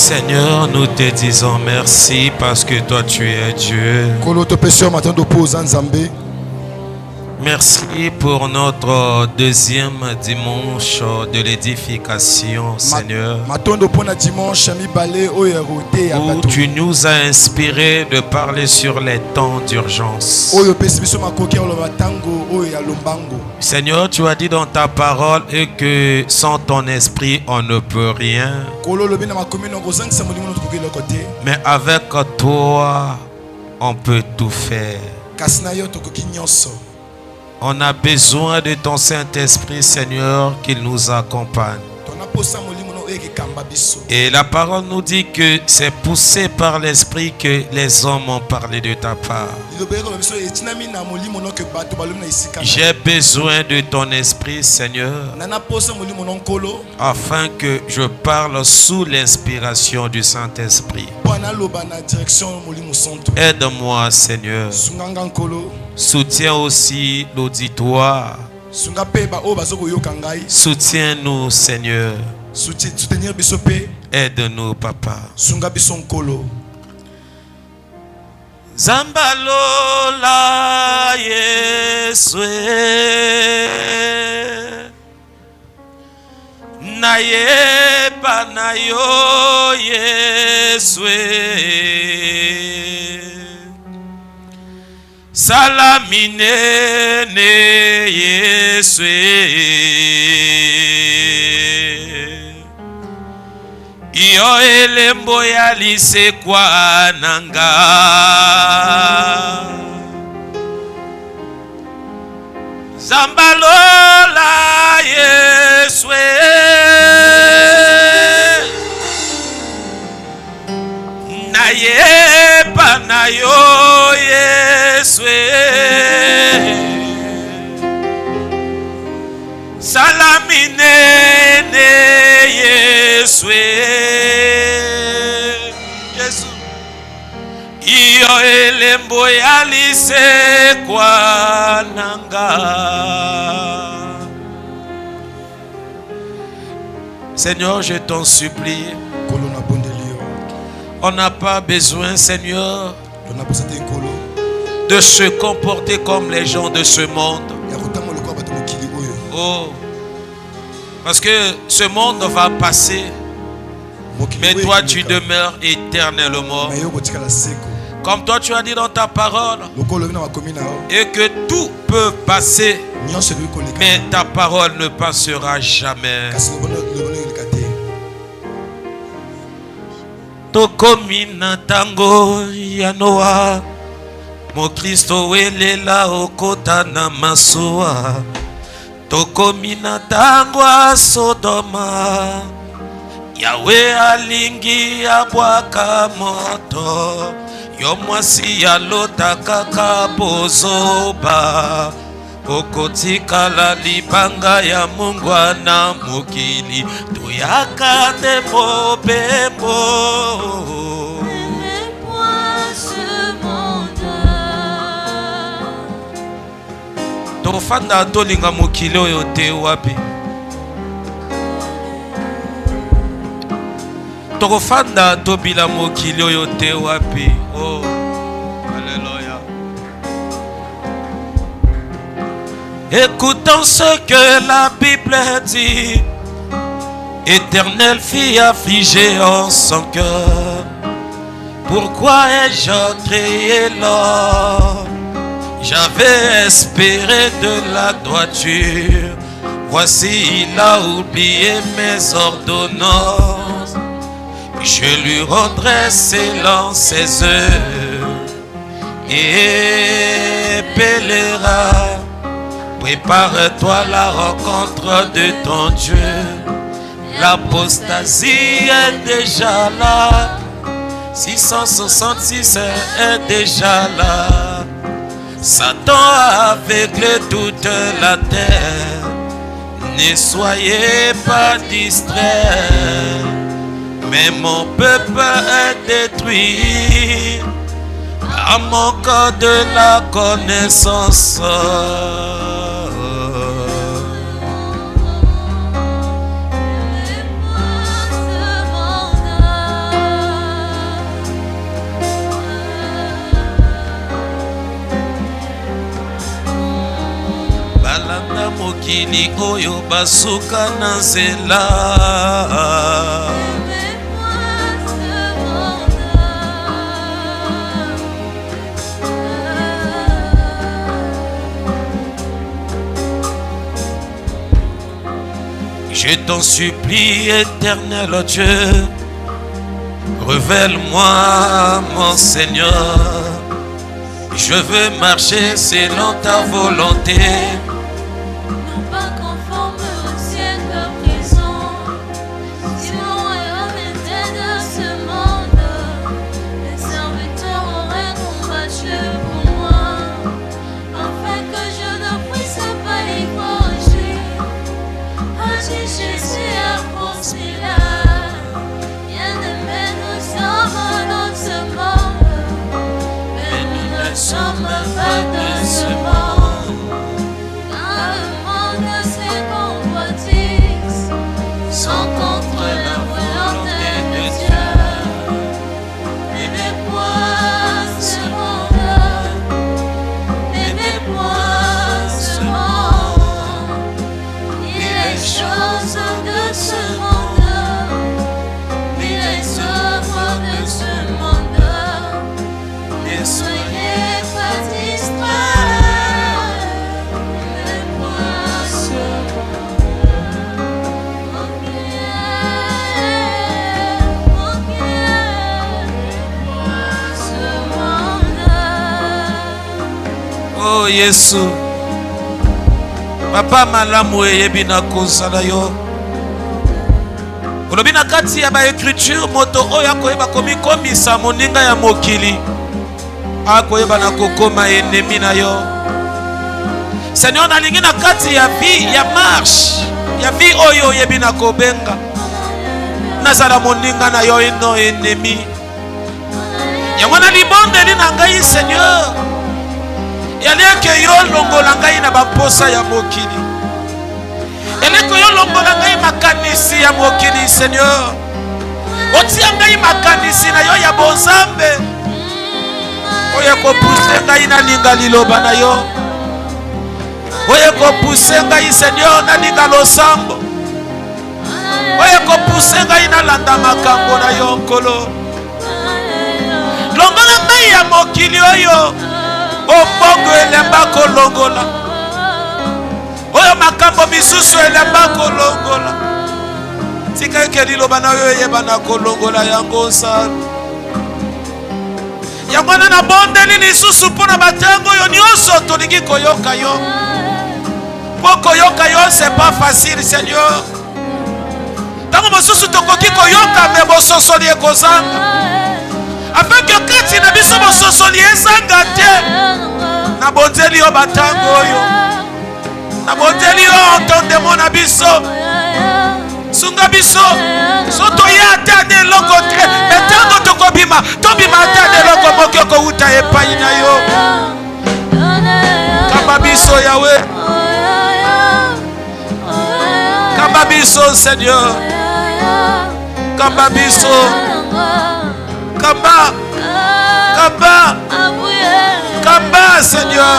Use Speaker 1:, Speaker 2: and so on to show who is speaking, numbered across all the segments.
Speaker 1: Seigneur, nous te disons merci parce que toi tu es Dieu. Merci pour notre deuxième dimanche de l'édification, Seigneur, où tu nous as inspiré de parler sur les temps d'urgence. Seigneur, tu as dit dans ta parole et que sans ton esprit, on ne peut rien. Mais avec toi, on peut tout faire. On a besoin de ton Saint-Esprit, Seigneur, qu'il nous accompagne. Et la parole nous dit que c'est poussé par l'Esprit que les hommes ont parlé de ta part. J'ai besoin de ton Esprit, Seigneur, afin que je parle sous l'inspiration du Saint-Esprit. Aide-moi, Seigneur. Soutiens aussi l'auditoire. Soutiens-nous, Seigneur. Aide-nous, Papa. Zambalola Yeswe Nayeba nayo Yeswe Salamine ne Yeswe Iyo elembo ya lise kwa nanga Zambalola Yeswe Nayeba nayo Yeswe Salamine ne Yeswe Yesu Iyo elembo ya lise kwa nanga. Seigneur, je t'en supplie. On n'a pas besoin, Seigneur, de se comporter comme les gens de ce monde. Oh, parce que ce monde va passer, mais toi tu demeures éternellement. Comme toi tu as dit dans ta parole, et que tout peut passer, mais ta parole ne passera jamais. Tokomina tango ya Noa, mo Kristo welela okota na masuwa. Tokomina tango a Sodoma, Yahweh alingi abwaka moto. Yo mwasi ya lota kaka bozoba. Okotika la libanga ya mungwana mukili. Tuyaka tembo bembo. Tofanda tolinga mukili oyo te wapi. Tofanda tobila mukili oyo te wapi. Oh, alléluia. Écoutons ce que la Bible dit. Éternelle fille affligée en son cœur, pourquoi ai-je créé l'homme? J'avais espéré de la droiture. Voici, il a oublié mes ordonnances. Je lui rendrai selon ses œuvres. Et pèlerin, prépare-toi la rencontre de ton Dieu. L'apostasie est déjà là. 666 est déjà là. Satan a aveuglé toute la terre. Ne soyez pas distraits. Mais mon peuple est détruit à manque de la connaissance. mokili oyo basuka na nzela. Je t'en supplie, éternel Dieu, révèle-moi, mon Seigneur. Je veux marcher selon ta volonté.
Speaker 2: Non pas conforme au ciel de prison, sinon remettait de ce monde. Les serviteurs auraient combattu pour moi, afin que je ne puisse pas les corriger. Agis Jésus à Ponce-Pilate, bien-aimés, nous sommes dans ce monde, mais nous ne sommes pas dans ce monde. Car le monde ses convoitises sont contre la volonté de Dieu. N'aimez point ce monde, n'aimez point ce monde, ni les choses de ce monde, ni les œuvres de ce monde. Ne soyez pas distraits, n'aimez point ce monde. Mon cœur, ce monde.
Speaker 1: Oh Yesu, papa malamu eyebi na kozala yo. Olobi na kati ya ba écriture moto oyo akoyeba komikomisa moninga ya mokili, akoyeba na kokoma ennemi na yo. Seigneur, nalingi na kati ya vie ya marche ya vie oyo oyebi na kobenga, nazala moninga na yo eno ennemi. Yango na libondeli na ngai Seigneur, yaleke yo longola ngai na bamposa ya mokili, yaleke yo longola ngai makanisi ya mokili Seigneur. Otia ngai makanisi na yo ya bonzambe oyo kopuse ngai na linga liloba na yo, oyo kopuse ngai Seigneur na linga losambo, oyo kopuse ngai na landa makambo na yo nkolo. Longola ngai ya mokili oyo ombongo elemba kolongola, oyo makambo misusu elemba kolongola. Tika eke liloba na yo eyeba na kolongola yango sana. Yango na bondeli lisusu mpona batango oyo nyonso tolingi koyoka yo. Po koyoka yo c'est pas facile Seigneur. Tango mosusu tokoki koyoka me bososoli ekozanga, afin que kati na biso bososoli ezanga te. Na bondeli yo batango oyo, na bondeli yo entendement na biso, sunga biso soto ya ta de loko te. Metango tokobima tobima ta de loko moki okouta epai na yo. Kamba biso Yahweh, kamba biso Seigneur, kamba biso, kamba, kamba, kamba Seigneur,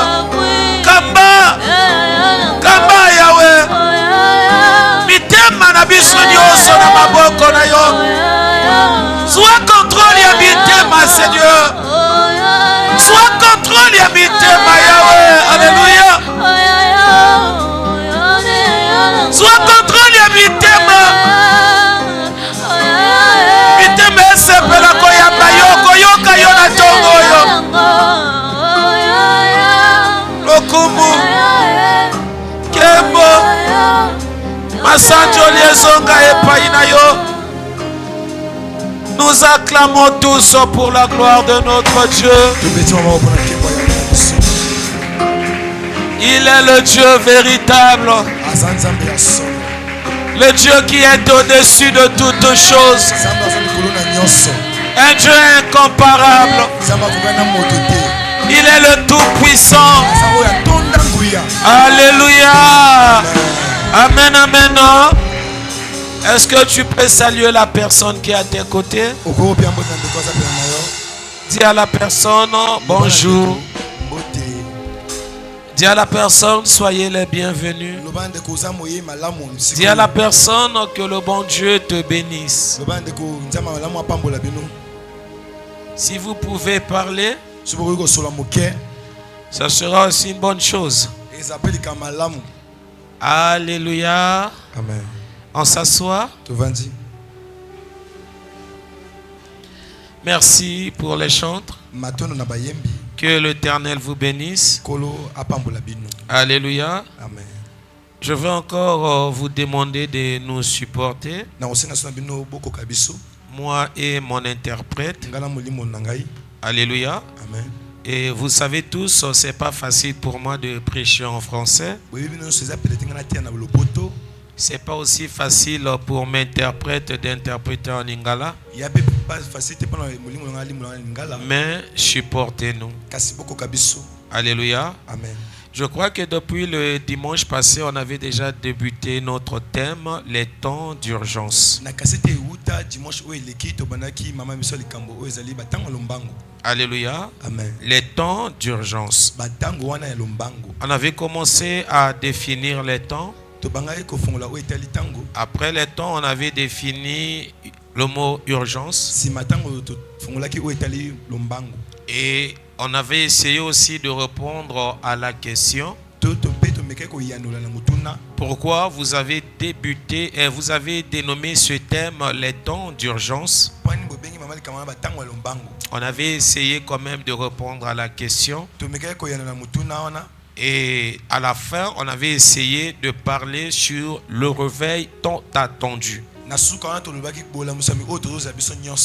Speaker 1: kamba, kamba Yahweh. Mitema na biso nyonso na maboko na yo. Sois contrôle ya mitema Seigneur, sois contrôle ya mitema Yahweh. Alléluia. Sois contrôle ya mitema, mitema esepela koyamba yo, koyoka yo na tongo yo. Lokumu kembo masanjo liezonga epai na yo. Nous acclamons tous pour la gloire de notre Dieu. Il est le Dieu véritable, le Dieu qui est au-dessus de toutes choses, un Dieu incomparable. Il est le Tout-Puissant. Alléluia. Amen, amen. Est-ce que tu peux saluer la personne qui est à tes côtés? Dis à la personne bonjour. Dis à la personne, soyez les bienvenus. Dis à la personne que le bon Dieu te bénisse. Si vous pouvez parler, ça sera aussi une bonne chose. Alléluia.
Speaker 3: Amen.
Speaker 1: On s'assoit. Merci pour les chantres. Que l'Éternel vous bénisse. Alléluia.
Speaker 3: Amen.
Speaker 1: Je veux encore vous demander de nous supporter. Moi et mon interprète. Alléluia.
Speaker 3: Amen.
Speaker 1: Et vous savez tous, c'est pas facile pour moi de prêcher en français. C'est pas aussi facile pour m'interprète d'interpréter en lingala. Mais supportez-nous. Alléluia.
Speaker 3: Amen.
Speaker 1: Je crois que depuis le dimanche passé, on avait déjà débuté notre thème, les temps d'urgence. Alléluia.
Speaker 3: Amen.
Speaker 1: Les temps d'urgence. On avait commencé à définir les temps. Après les temps, on avait défini le mot urgence. Et on avait essayé aussi de répondre à la question: pourquoi vous avez débuté et vous avez dénommé ce thème les temps d'urgence? On avait essayé quand même de répondre à la question. Et à la fin, on avait essayé de parler sur le réveil tant attendu.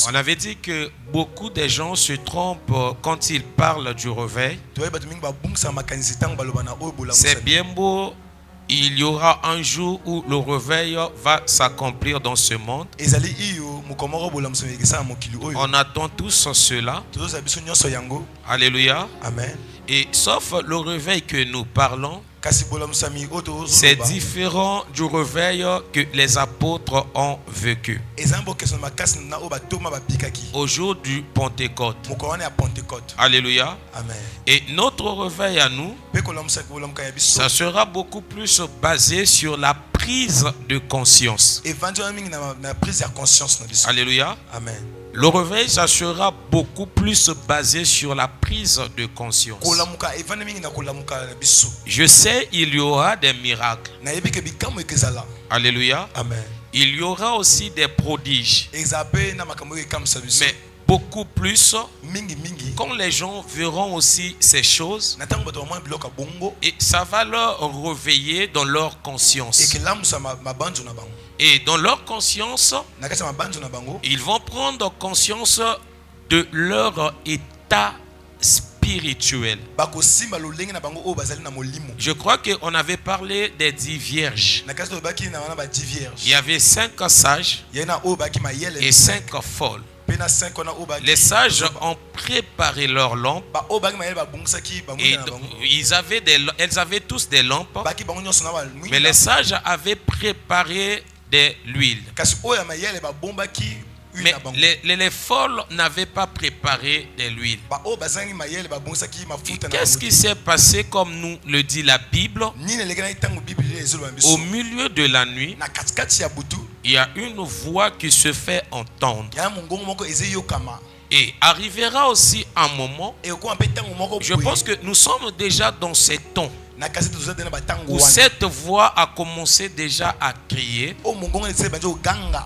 Speaker 1: On avait dit que beaucoup de gens se trompent quand ils parlent du réveil. C'est bien beau, il y aura un jour où le réveil va s'accomplir dans ce monde. On attend tous cela. Alléluia.
Speaker 3: Amen.
Speaker 1: Et sauf le réveil que nous parlons, c'est différent du réveil que les apôtres ont vécu au jour du Pentecôte. Alléluia.
Speaker 3: Amen.
Speaker 1: Et notre réveil à nous, ça sera beaucoup plus basé sur la prise de conscience. Alléluia.
Speaker 3: Amen.
Speaker 1: Le réveil, ça sera beaucoup plus basé sur la prise de conscience. Je sais, il y aura des miracles. Alléluia.
Speaker 3: Amen.
Speaker 1: Il y aura aussi des prodiges. Mais beaucoup plus quand les gens verront aussi ces choses, et ça va leur réveiller dans leur conscience. Et dans leur conscience, ils vont prendre conscience de leur état spirituel. Je crois qu'on avait parlé des 10 vierges. Il y avait 5 sages et 5 folles. Les sages ont préparé leurs lampes et elles avaient tous des lampes, mais les sages avaient préparé de l'huile. Mais les folles n'avaient pas préparé de l'huile. Qu'est-ce qui s'est passé comme nous le dit la Bible? Au milieu de la nuit, il y a une voix qui se fait entendre. Et arrivera aussi un moment, je pense que nous sommes déjà dans ces temps où cette voix a commencé déjà à crier.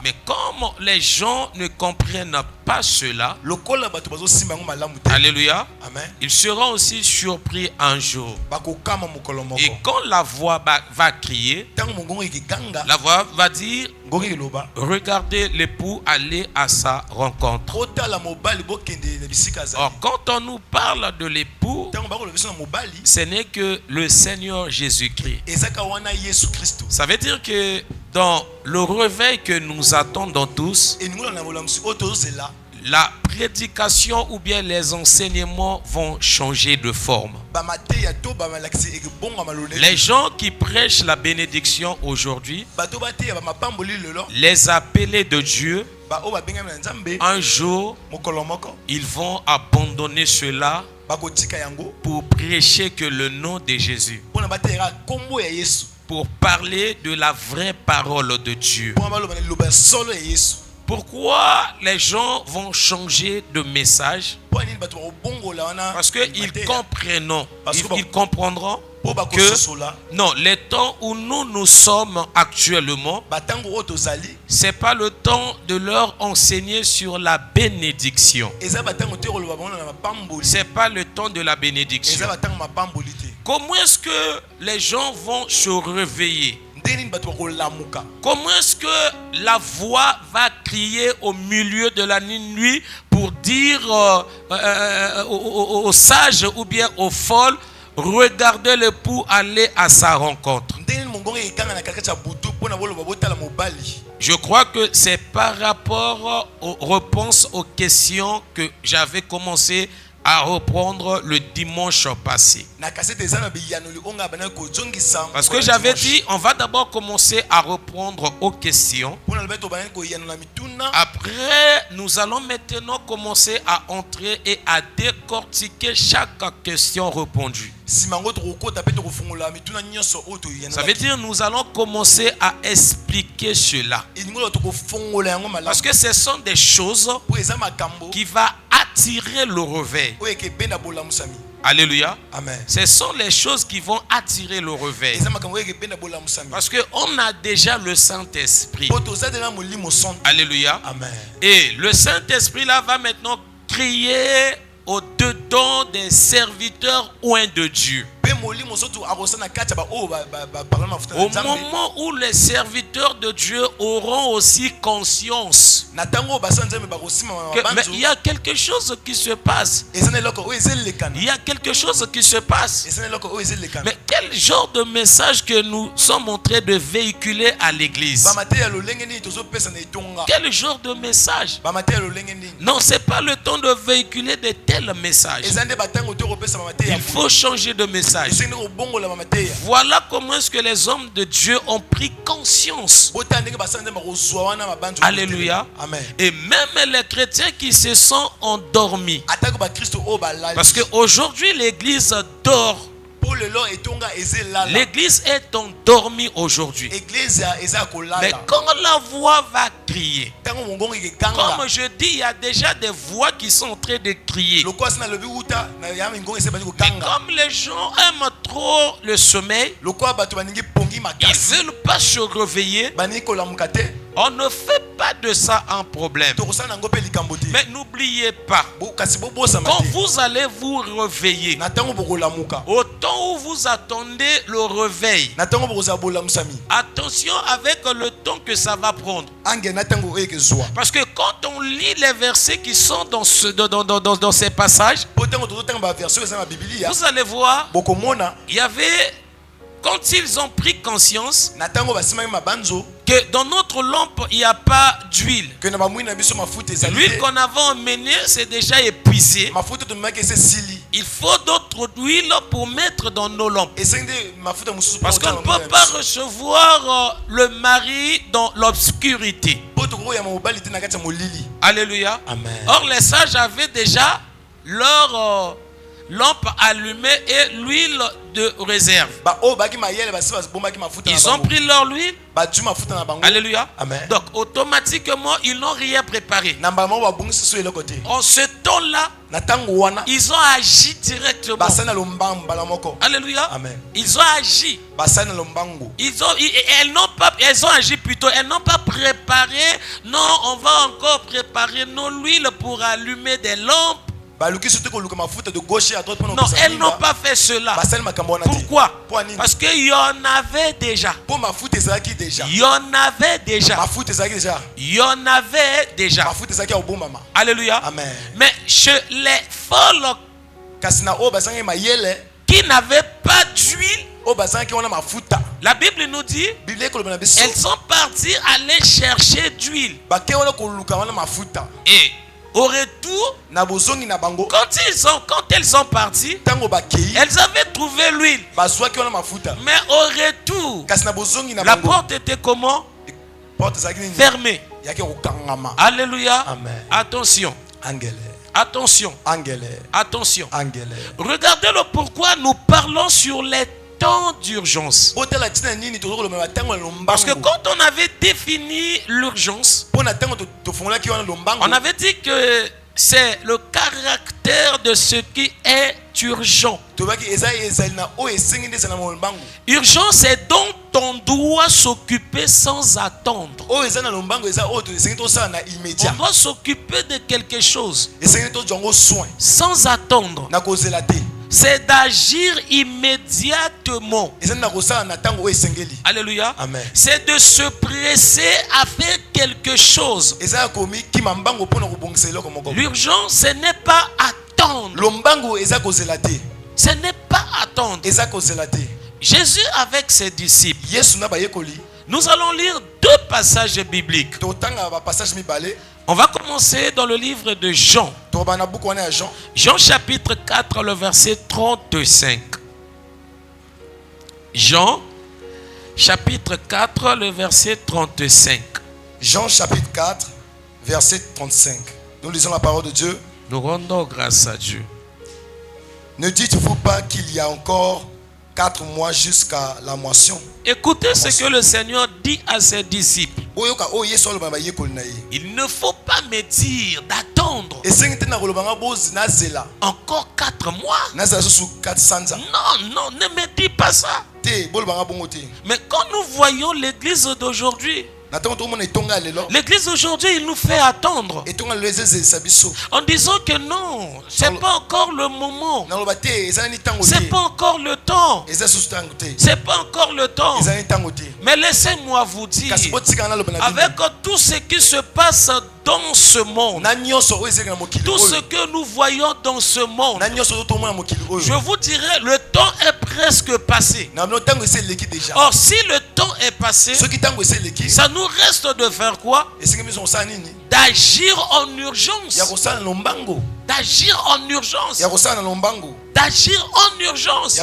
Speaker 1: Mais comme les gens ne comprennent pas cela, alléluia, ils seront aussi surpris un jour. Et quand la voix va crier, la voix va dire: regardez l'époux aller à sa rencontre. Or, quand on nous parle de l'époux, ce n'est que le Seigneur Jésus-Christ. Ça veut dire que dans le réveil que nous attendons tous, la prédication ou bien les enseignements vont changer de forme. Les gens qui prêchent la bénédiction aujourd'hui, les appelés de Dieu, un jour, ils vont abandonner cela pour prêcher que le nom de Jésus, pour parler de la vraie parole de Dieu. Pourquoi les gens vont changer de message? Parce qu'ils comprendront que non, les temps où nous sommes actuellement, c'est pas le temps de leur enseigner sur la bénédiction. C'est pas le temps de la bénédiction. Comment est-ce que les gens vont se réveiller? Comment est-ce que la voix va crier au milieu de la nuit pour dire aux sages ou bien aux folles, regardez le pour aller à sa rencontre? Je crois que c'est par rapport aux réponses aux questions que j'avais commencé à reprendre le dimanche passé. Parce que j'avais dit, on va d'abord commencer à reprendre aux questions. Après, nous allons maintenant commencer à entrer et à décortiquer chaque question répondue. Ça veut dire nous allons commencer à expliquer cela. Parce que ce sont des choses qui vont attirer le réveil. Alléluia.
Speaker 3: Amen.
Speaker 1: Ce sont les choses qui vont attirer le réveil. Parce qu'on a déjà le Saint-Esprit. Alléluia.
Speaker 3: Amen.
Speaker 1: Et le Saint-Esprit là va maintenant crier au-dedans des serviteurs oints de Dieu. Au moment où les serviteurs de Dieu auront aussi conscience que, mais il y a quelque chose qui se passe. Il y a quelque chose qui se passe. Mais quel genre de message que nous sommes en train de véhiculer à l'église? Quel genre de message? Non, ce n'est pas le temps de véhiculer de tels messages. Il faut changer de message. Voilà comment est-ce que les hommes de Dieu ont pris conscience. Alléluia.
Speaker 3: Amen.
Speaker 1: Et même les chrétiens qui se sont endormis. Parce qu'aujourd'hui l'église dort. L'église est endormie aujourd'hui. Mais quand la voix va crier, comme je dis, il y a déjà des voix qui sont en train de crier. Mais comme les gens aiment trop le sommeil, ils ne veulent pas se réveiller. On ne fait pas de ça un problème. Mais n'oubliez pas, quand vous allez vous réveiller, au temps où vous attendez le réveil, attention avec le temps que ça va prendre. Parce que quand on lit les versets qui sont dans ces passages, vous allez voir, il y avait, quand ils ont pris conscience que dans notre lampe il n'y a pas d'huile, l'huile qu'on avait emmenée c'est déjà épuisé, il faut d'autres huiles pour mettre dans nos lampes. Parce qu'on ne peut pas recevoir le mari dans l'obscurité. Alléluia.
Speaker 3: Amen.
Speaker 1: Or les sages avaient déjà leur lampe allumée et l'huile de réserve. Ils ont pris leur huile. Alléluia.
Speaker 3: Amen.
Speaker 1: Donc automatiquement ils n'ont rien préparé. En ce temps-là, ils ont agi directement. Alléluia.
Speaker 3: Amen.
Speaker 1: Ils ont agi. Elles ont agi plutôt. Elles n'ont pas préparé. Non, on va encore préparer nos huiles pour allumer des lampes. Non, elles n'ont pas fait cela. Pourquoi? Parce qu'il y en avait déjà. Il y en avait déjà. Il y en avait déjà. Alléluia.
Speaker 3: Amen.
Speaker 1: Mais chez les folles qui n'avaient pas d'huile, la Bible nous dit, elles sont parties aller chercher d'huile. Et au retour, quand elles sont parties, elles avaient trouvé l'huile. Mais au retour, la porte était comment? Fermée. Alléluia.
Speaker 3: Amen.
Speaker 1: Attention. Attention. Attention. Regardez le pourquoi nous parlons sur les temps d'urgence. Parce que quand on avait défini l'urgence, on avait dit que c'est le caractère de ce qui est urgent. Urgent, c'est dont on doit s'occuper sans attendre. On doit s'occuper de quelque chose sans attendre. C'est d'agir immédiatement. Alléluia. C'est de se presser à faire quelque chose. L'urgence, ce n'est pas attendre. Ce n'est pas attendre. Jésus avec ses disciples. Nous allons lire deux passages bibliques. On va commencer dans le livre de Jean. Jean chapitre 4, le verset 35. Jean chapitre 4, le verset 35.
Speaker 3: Jean chapitre 4, verset 35. Nous lisons la parole de Dieu.
Speaker 1: Nous rendons grâce à Dieu.
Speaker 3: Ne dites-vous pas qu'il y a encore 4 mois jusqu'à la moisson?
Speaker 1: Écoutez ce que le Seigneur dit à ses disciples. Il ne faut pas me dire d'attendre encore 4 mois. Non, ne me dis pas ça. Mais quand nous voyons l'église d'aujourd'hui, l'église aujourd'hui, il nous fait attendre en disant que non, c'est pas encore le moment, c'est pas encore le temps, c'est pas encore le temps. Mais laissez-moi vous dire, avec tout ce qui se passe dans ce monde, tout ce que nous voyons dans ce monde, je vous dirais, le temps est presque passé. Or, si le temps est passé, ça nous reste de faire quoi? D'agir en urgence. D'agir en urgence. D'agir en urgence.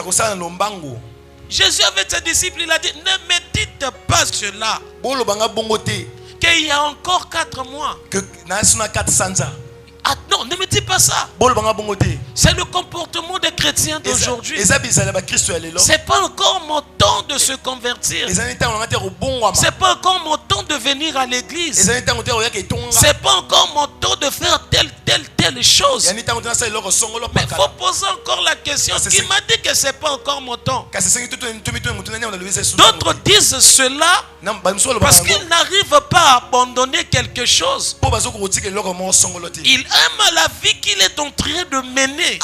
Speaker 1: Jésus avec ses disciples, il a dit, ne me dites pas cela, qu'il y a encore 4 mois. Ah non, ne me dis pas ça. C'est le comportement des chrétiens d'aujourd'hui. C'est pas encore mon temps de se convertir. C'est pas encore mon temps de venir à l'église. C'est pas encore mon temps de faire telle chose. Mais il faut poser encore la question. Qui m'a dit que c'est pas encore mon temps? D'autres disent cela parce qu'ils n'arrivent pas à abandonner quelque chose. Ils aiment la vie qu'il est en train de mener,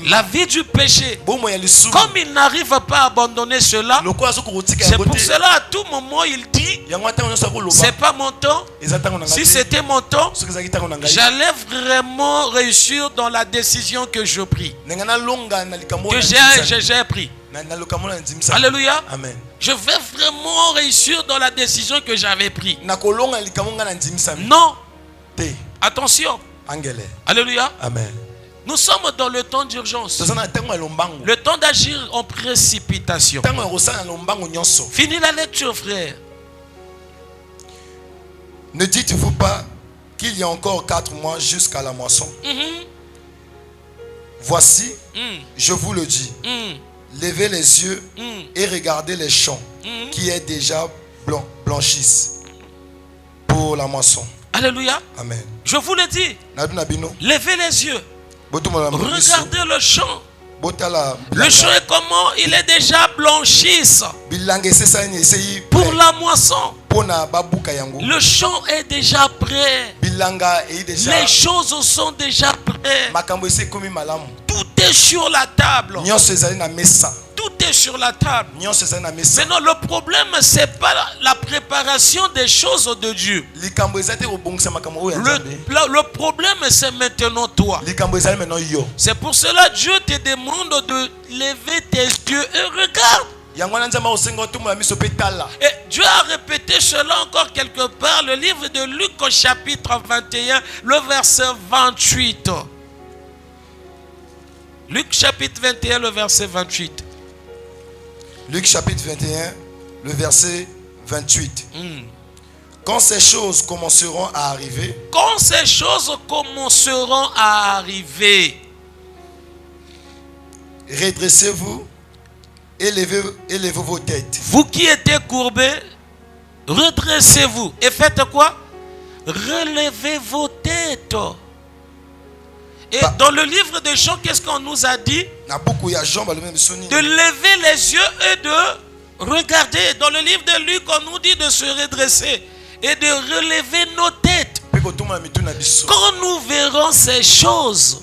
Speaker 1: la vie du péché. Comme il n'arrive pas à abandonner cela, c'est pour cela à tout moment il dit, c'est pas mon temps. Si c'était mon temps, j'allais vraiment réussir dans la décision que je pris, que j'ai pris. Alléluia.
Speaker 3: Amen.
Speaker 1: Je vais vraiment réussir dans la décision que j'avais prise. Non. Attention. Alléluia.
Speaker 3: Amen.
Speaker 1: Nous sommes dans le temps d'urgence. Le temps d'agir en précipitation. Finis la lecture, frère.
Speaker 3: Ne dites-vous pas qu'il y a encore 4 mois jusqu'à la moisson? Voici, je vous le dis, levez les yeux et regardez les champs qui est déjà blanchissent pour la moisson.
Speaker 1: Alléluia.
Speaker 3: Amen.
Speaker 1: Je vous le dis. Levez les yeux. Regardez le champ. Le champ est comment? Il est déjà blanchisse pour la moisson. Le champ est déjà prêt. Les choses sont déjà prêtes. Tout est sur la table. Tout est sur la table. Maintenant, le problème, c'est pas la préparation des choses de Dieu. Le problème, c'est maintenant toi. C'est pour cela que Dieu te demande de lever tes yeux et regarde. Et Dieu a répété cela encore quelque part. Le livre de Luc au chapitre 21, le verset 28. Luc chapitre 21, le verset 28.
Speaker 3: Luc chapitre 21, le verset 28. Quand ces choses commenceront à arriver,
Speaker 1: quand ces choses commenceront à arriver,
Speaker 3: redressez-vous, élevez vos têtes.
Speaker 1: Vous qui êtes courbés, redressez-vous. Et faites quoi? Relevez vos têtes. Et dans le livre de Jean, qu'est-ce qu'on nous a dit? De lever les yeux et de regarder. Dans le livre de Luc, on nous dit de se redresser et de relever nos têtes. Quand nous verrons ces choses,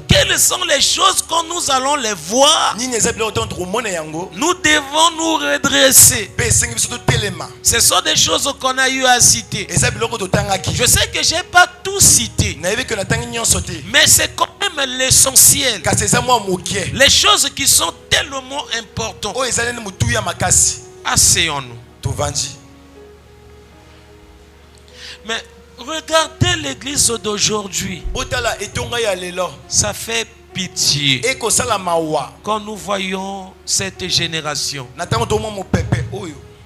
Speaker 1: quelles sont les choses quand nous allons les voir? Nous devons nous redresser. Ce sont des choses qu'on a eu à citer. Je sais que je n'ai pas tout cité, mais c'est quand même l'essentiel. Les choses qui sont tellement importantes. Asseyons-nous. Mais regardez l'église d'aujourd'hui. Ça fait pitié quand nous voyons cette génération.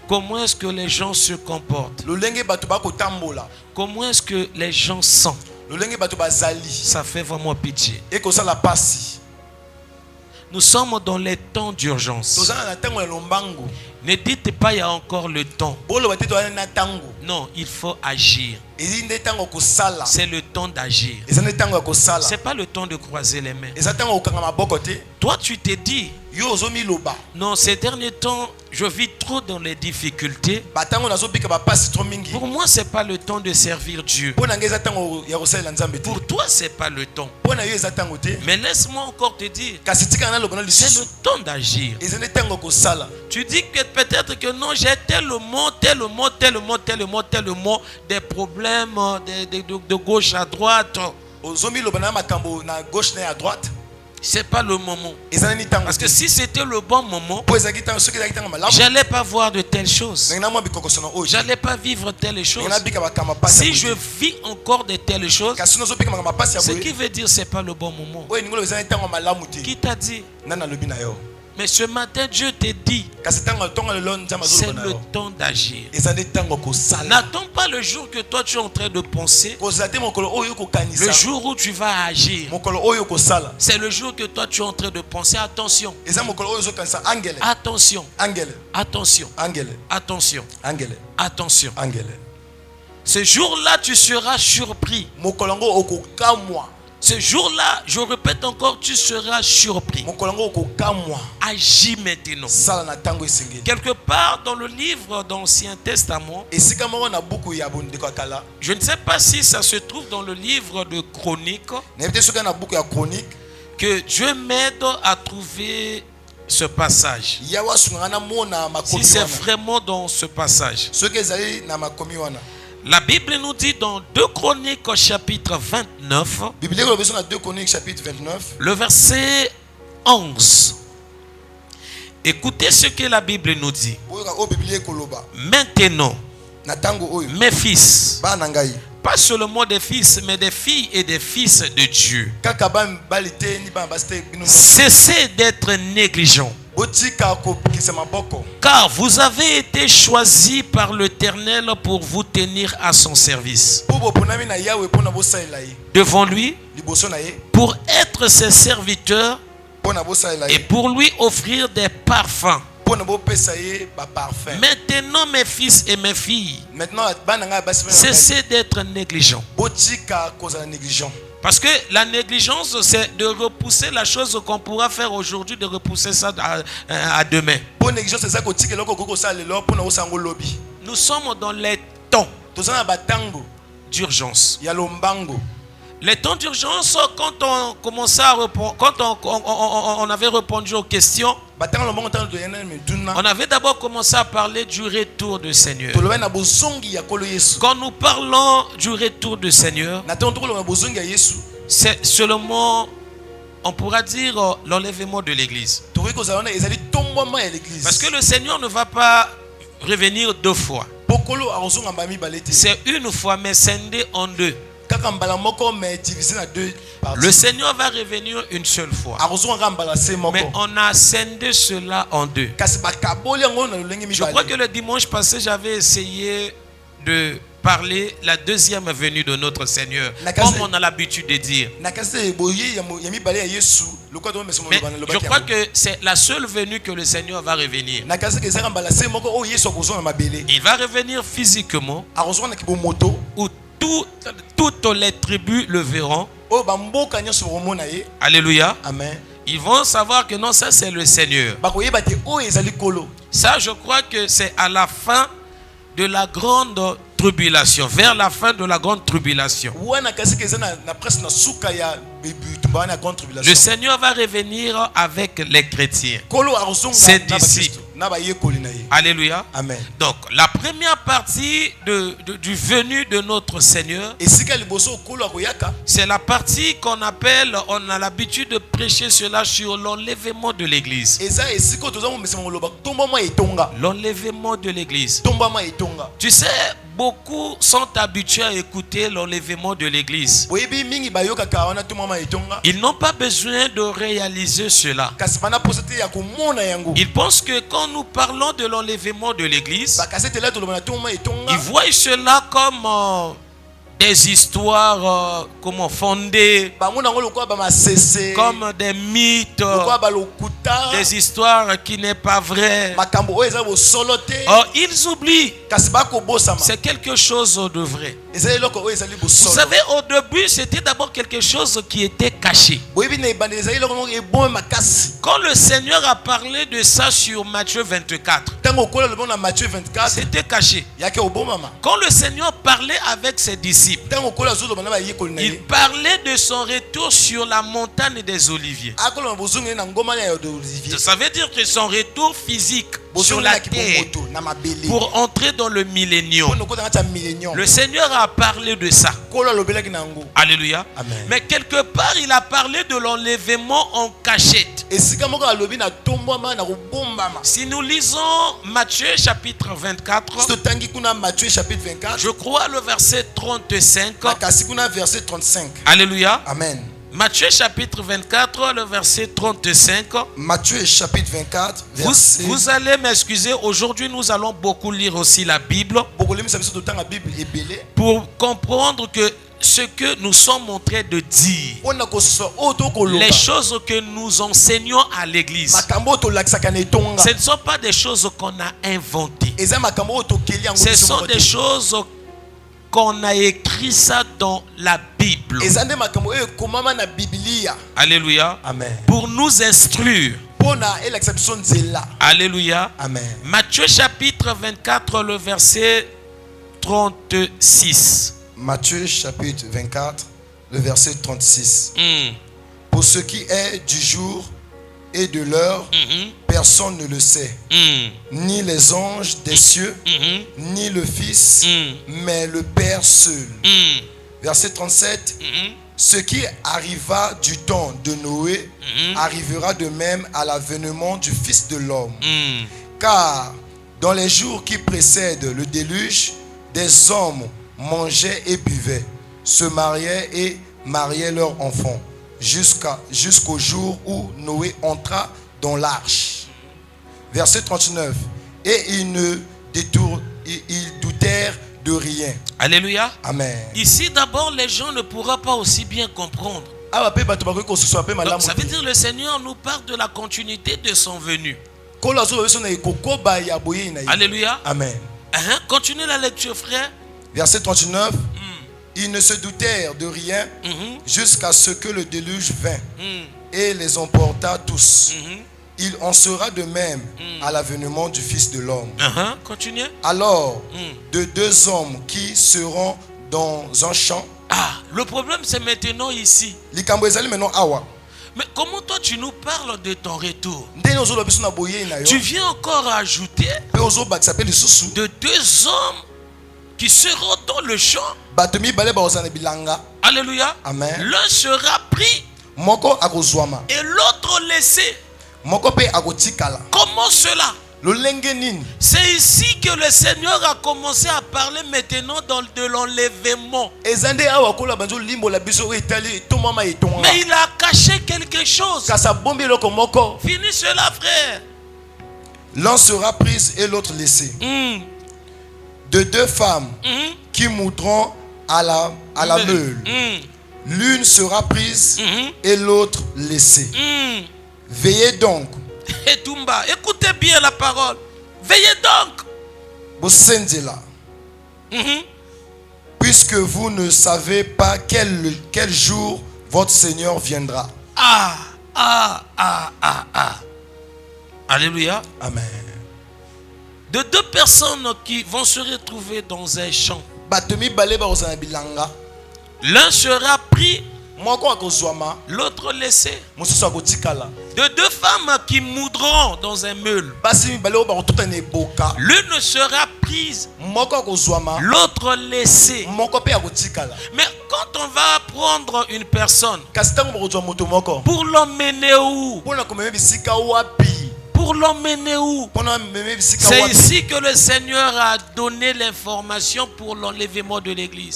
Speaker 1: Comment est-ce que les gens se comportent? Comment est-ce que les gens sont? Ça fait vraiment pitié. Nous sommes dans les temps d'urgence. Ne dites pas il y a encore le temps. Non, il faut agir. C'est le temps d'agir. Ce n'est pas le temps de croiser les mains. Toi, tu t'es dit, non, ces derniers temps, je vis trop dans les difficultés. Pour moi, ce n'est pas le temps de servir Dieu. Pour toi, ce n'est pas le temps. Mais laisse-moi encore te dire, c'est le temps d'agir. Tu dis que peut-être que non, j'ai tellement des problèmes de gauche à droite. C'est pas le moment. Parce que si c'était le bon moment, j'allais pas voir de telles choses. J'allais pas vivre telles choses. Si je vis encore de telles choses, ce qui veut dire c'est pas le bon moment. Qui t'a dit? Mais ce matin, Dieu te dit, c'est le temps d'agir. N'attends pas le jour que toi tu es en train de penser. Le jour où tu vas agir, c'est le jour que toi tu es en train de penser. Attention. Attention. Attention. Attention. Attention. Ce jour-là, tu seras surpris. Ce jour-là, je répète encore, tu seras surpris. Agis maintenant. Quelque part dans le livre d'Ancien Testament, je ne sais pas si ça se trouve dans le livre de Chroniques, que Dieu m'aide à trouver ce passage. Si c'est vraiment dans ce passage. La Bible nous dit dans 2 Chroniques chapitre 29, le verset 11. Écoutez ce que la Bible nous dit. Maintenant, mes fils, pas seulement des fils, mais des filles et des fils de Dieu, cessez d'être négligents. Car vous avez été choisis par l'Éternel pour vous tenir à son service devant lui, pour être ses serviteurs et pour lui offrir des parfums. Maintenant, mes fils et mes filles, cessez d'être négligents. Parce que la négligence, c'est de repousser la chose qu'on pourra faire aujourd'hui, de repousser ça à demain. Nous sommes dans les temps d'urgence. Les temps d'urgence, quand on commençait à répondre, quand on avait répondu aux questions, on avait d'abord commencé à parler du retour du Seigneur. Quand nous parlons du retour du Seigneur, c'est seulement, on pourra dire, l'enlèvement de l'église. Parce que le Seigneur ne va pas revenir 2 fois. C'est une fois, mais scindé en 2. Le Seigneur va revenir une seule fois. Mais on a scindé cela en 2. Je crois que le dimanche passé, j'avais essayé de parler la deuxième venue de notre Seigneur, comme on a l'habitude de dire. Mais je crois que c'est la seule venue que le Seigneur va revenir. Il va revenir physiquement, où toutes les tribus le verront. Alléluia.
Speaker 3: Amen.
Speaker 1: Ils vont savoir que non, ça c'est le Seigneur. Ça, je crois que c'est à la fin de la grande tribulation, vers la fin de la grande tribulation. Le Seigneur va revenir avec les chrétiens, ses disciples. Alléluia.
Speaker 3: Amen.
Speaker 1: Donc, la première partie du venu de notre Seigneur, c'est la partie qu'on appelle, on a l'habitude de prêcher cela sur l'enlèvement de l'église. L'enlèvement de l'église. Tu sais, beaucoup sont habitués à écouter l'enlèvement de l'église. Ils n'ont pas besoin de réaliser cela. Ils pensent que quand nous parlons de l'enlèvement de l'église, ils voient cela comme des histoires fondées, comme des mythes, des histoires qui n'est pas vraies. Or, ils oublient, c'est quelque chose de vrai. Vous savez, au début, c'était d'abord quelque chose qui était caché. Quand le Seigneur a parlé de ça sur Matthieu 24, c'était caché. Quand le Seigneur parlait avec ses disciples, il parlait de son retour sur la montagne des Oliviers. Ça veut dire que son retour physique sur la terre pour entrer dans le millénium. Le Seigneur a parlé de ça. Alléluia.
Speaker 3: Amen.
Speaker 1: Mais quelque part, il a parlé de l'enlèvement en cachette. Si nous lisons Matthieu chapitre 24, je crois le verset 35. Alléluia.
Speaker 3: Amen.
Speaker 1: Matthieu chapitre 24, le verset 35.
Speaker 3: Matthieu chapitre 24, verset...
Speaker 1: Vous allez m'excuser, aujourd'hui nous allons beaucoup lire aussi la Bible pour comprendre que ce que nous sommes en train de dire, les choses que nous enseignons à l'église, ce ne sont pas des choses qu'on a inventées. Ce sont des choses qu'on a écrit ça dans la Bible. Alléluia.
Speaker 3: Amen.
Speaker 1: Pour nous instruire. Alléluia.
Speaker 3: Amen.
Speaker 1: Matthieu chapitre 24, le verset 36.
Speaker 3: Matthieu chapitre 24, le verset 36. Pour ce qui est du jour et de l'heure, personne ne le sait. Ni les anges des cieux, ni le Fils, mais le Père seul. Verset 37. Ce qui arriva du temps de Noé arrivera de même à l'avènement du Fils de l'homme. Car dans les jours qui précèdent le déluge, des hommes mangeaient et buvaient, se mariaient et mariaient leurs enfants, jusqu'au jour où Noé entra dans l'arche. Verset 39. Et ils doutèrent de rien.
Speaker 1: Alléluia.
Speaker 3: Amen.
Speaker 1: Ici d'abord les gens ne pourront pas aussi bien comprendre. Donc, ça veut dire le Seigneur nous parle de la continuité de son venu. Alléluia.
Speaker 3: Amen.
Speaker 1: Continue la lecture, frère.
Speaker 3: Verset 39. Ils ne se doutèrent de rien jusqu'à ce que le déluge vint et les emporta tous. Il en sera de même à l'avènement du Fils de l'homme.
Speaker 1: Continue.
Speaker 3: Alors, de deux hommes qui seront dans un champ.
Speaker 1: Le problème c'est maintenant ici. Mais comment toi tu nous parles de ton retour? Tu viens encore ajouter de deux hommes qui seront dans le champ. Alléluia.
Speaker 3: Amen.
Speaker 1: L'un sera pris et l'autre laissé. Comment cela? C'est ici que le Seigneur a commencé à parler maintenant de l'enlèvement. Mais il a caché quelque chose. Finis cela, frère.
Speaker 3: L'un sera pris et l'autre laissé. de deux femmes qui moudront à la meule. L'une sera prise et l'autre laissée. Veillez donc.
Speaker 1: Écoutez bien la parole. Veillez donc.
Speaker 3: Puisque vous ne savez pas quel jour votre Seigneur viendra.
Speaker 1: Alléluia.
Speaker 3: Amen.
Speaker 1: De deux personnes qui vont se retrouver dans un champ. L'un sera pris, l'autre laissé. De deux femmes qui moudront dans un meule. L'une sera prise, l'autre laissée. Mais quand on va prendre une personne pour l'emmener où? Pour l'emmener où? C'est ici que le Seigneur a donné l'information pour l'enlèvement de l'église.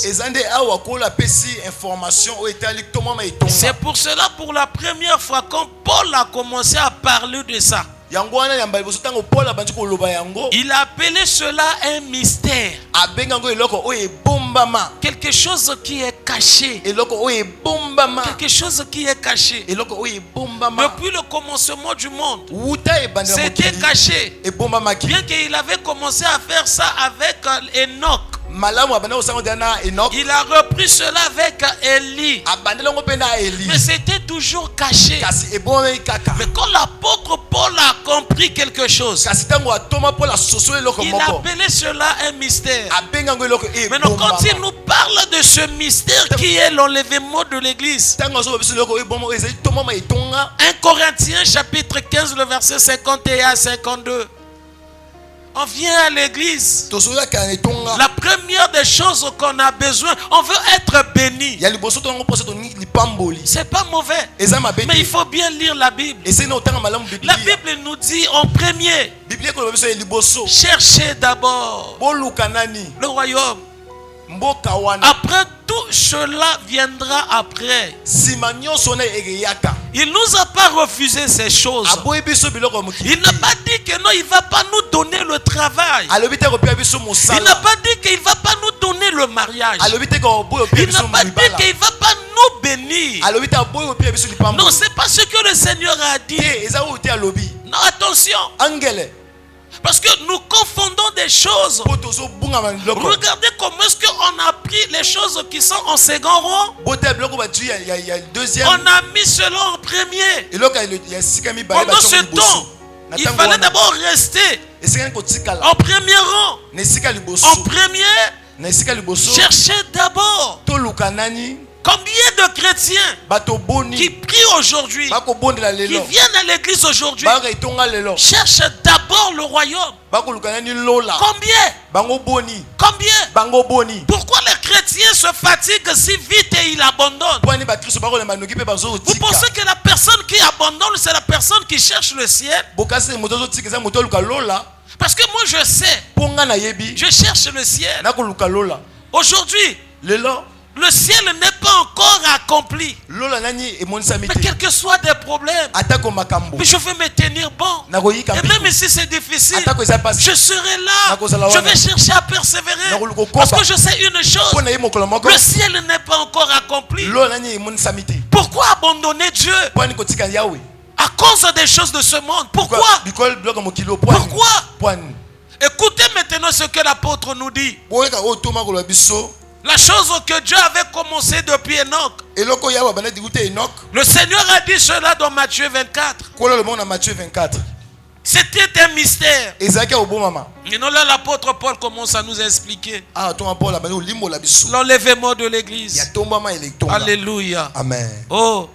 Speaker 1: C'est pour cela, pour la première fois, quand Paul a commencé à parler de ça, il a appelé cela un mystère. Quelque chose qui est caché. Quelque chose qui est caché. Depuis le commencement du monde, c'était caché. Bien qu'il avait commencé à faire ça avec Enoch. Il a repris cela avec Élie. Mais c'était toujours caché. Mais quand l'apôtre Paul a compris quelque chose, il a appelé cela un mystère. Maintenant, quand il nous parle de ce mystère qui est l'enlèvement de l'église, 1 Corinthiens chapitre 15, le verset 51 à 52. On vient à l'église. La première des choses qu'on a besoin, on veut être béni. C'est pas mauvais. Mais il faut bien lire la Bible. La Bible nous dit en premier, cherchez d'abord le royaume. Après tout cela viendra après. Il nous a pas refusé ces choses. Il n'a pas dit que non, il va pas nous donner le travail. Il n'a pas dit qu'il va pas nous donner le mariage. Il n'a pas dit qu'il va pas nous bénir. Non, c'est pas ce que le Seigneur a dit. Non, attention. Parce que nous confondons des choses. Regardez comment est-ce qu'on a pris les choses qui sont en second rang. On a mis cela en premier. Pendant ce temps, il fallait d'abord rester en premier rang. En premier, cherchez d'abord. Combien de chrétiens qui prient aujourd'hui, qui viennent à l'église aujourd'hui, cherchent d'abord le royaume? Combien? Pourquoi les chrétiens se fatiguent si vite et ils abandonnent? Vous pensez que la personne qui abandonne, c'est la personne qui cherche le ciel? Parce que moi je sais, je cherche le ciel. Aujourd'hui, le ciel n'est pas encore accompli. Mais quels que soient des problèmes, mais je vais me tenir bon. Et même si c'est difficile, je serai là. Je vais chercher à persévérer. Parce que je sais une chose, le ciel n'est pas encore accompli. Pourquoi abandonner Dieu à cause des choses de ce monde? Pourquoi? Écoutez maintenant ce que l'apôtre nous dit. La chose que Dieu avait commencé depuis Enoch. Le Seigneur a dit cela dans Matthieu 24. C'était un mystère. Et non, là l'apôtre Paul commence à nous expliquer l'enlèvement de l'église. Alléluia.
Speaker 3: Amen.
Speaker 1: Oh.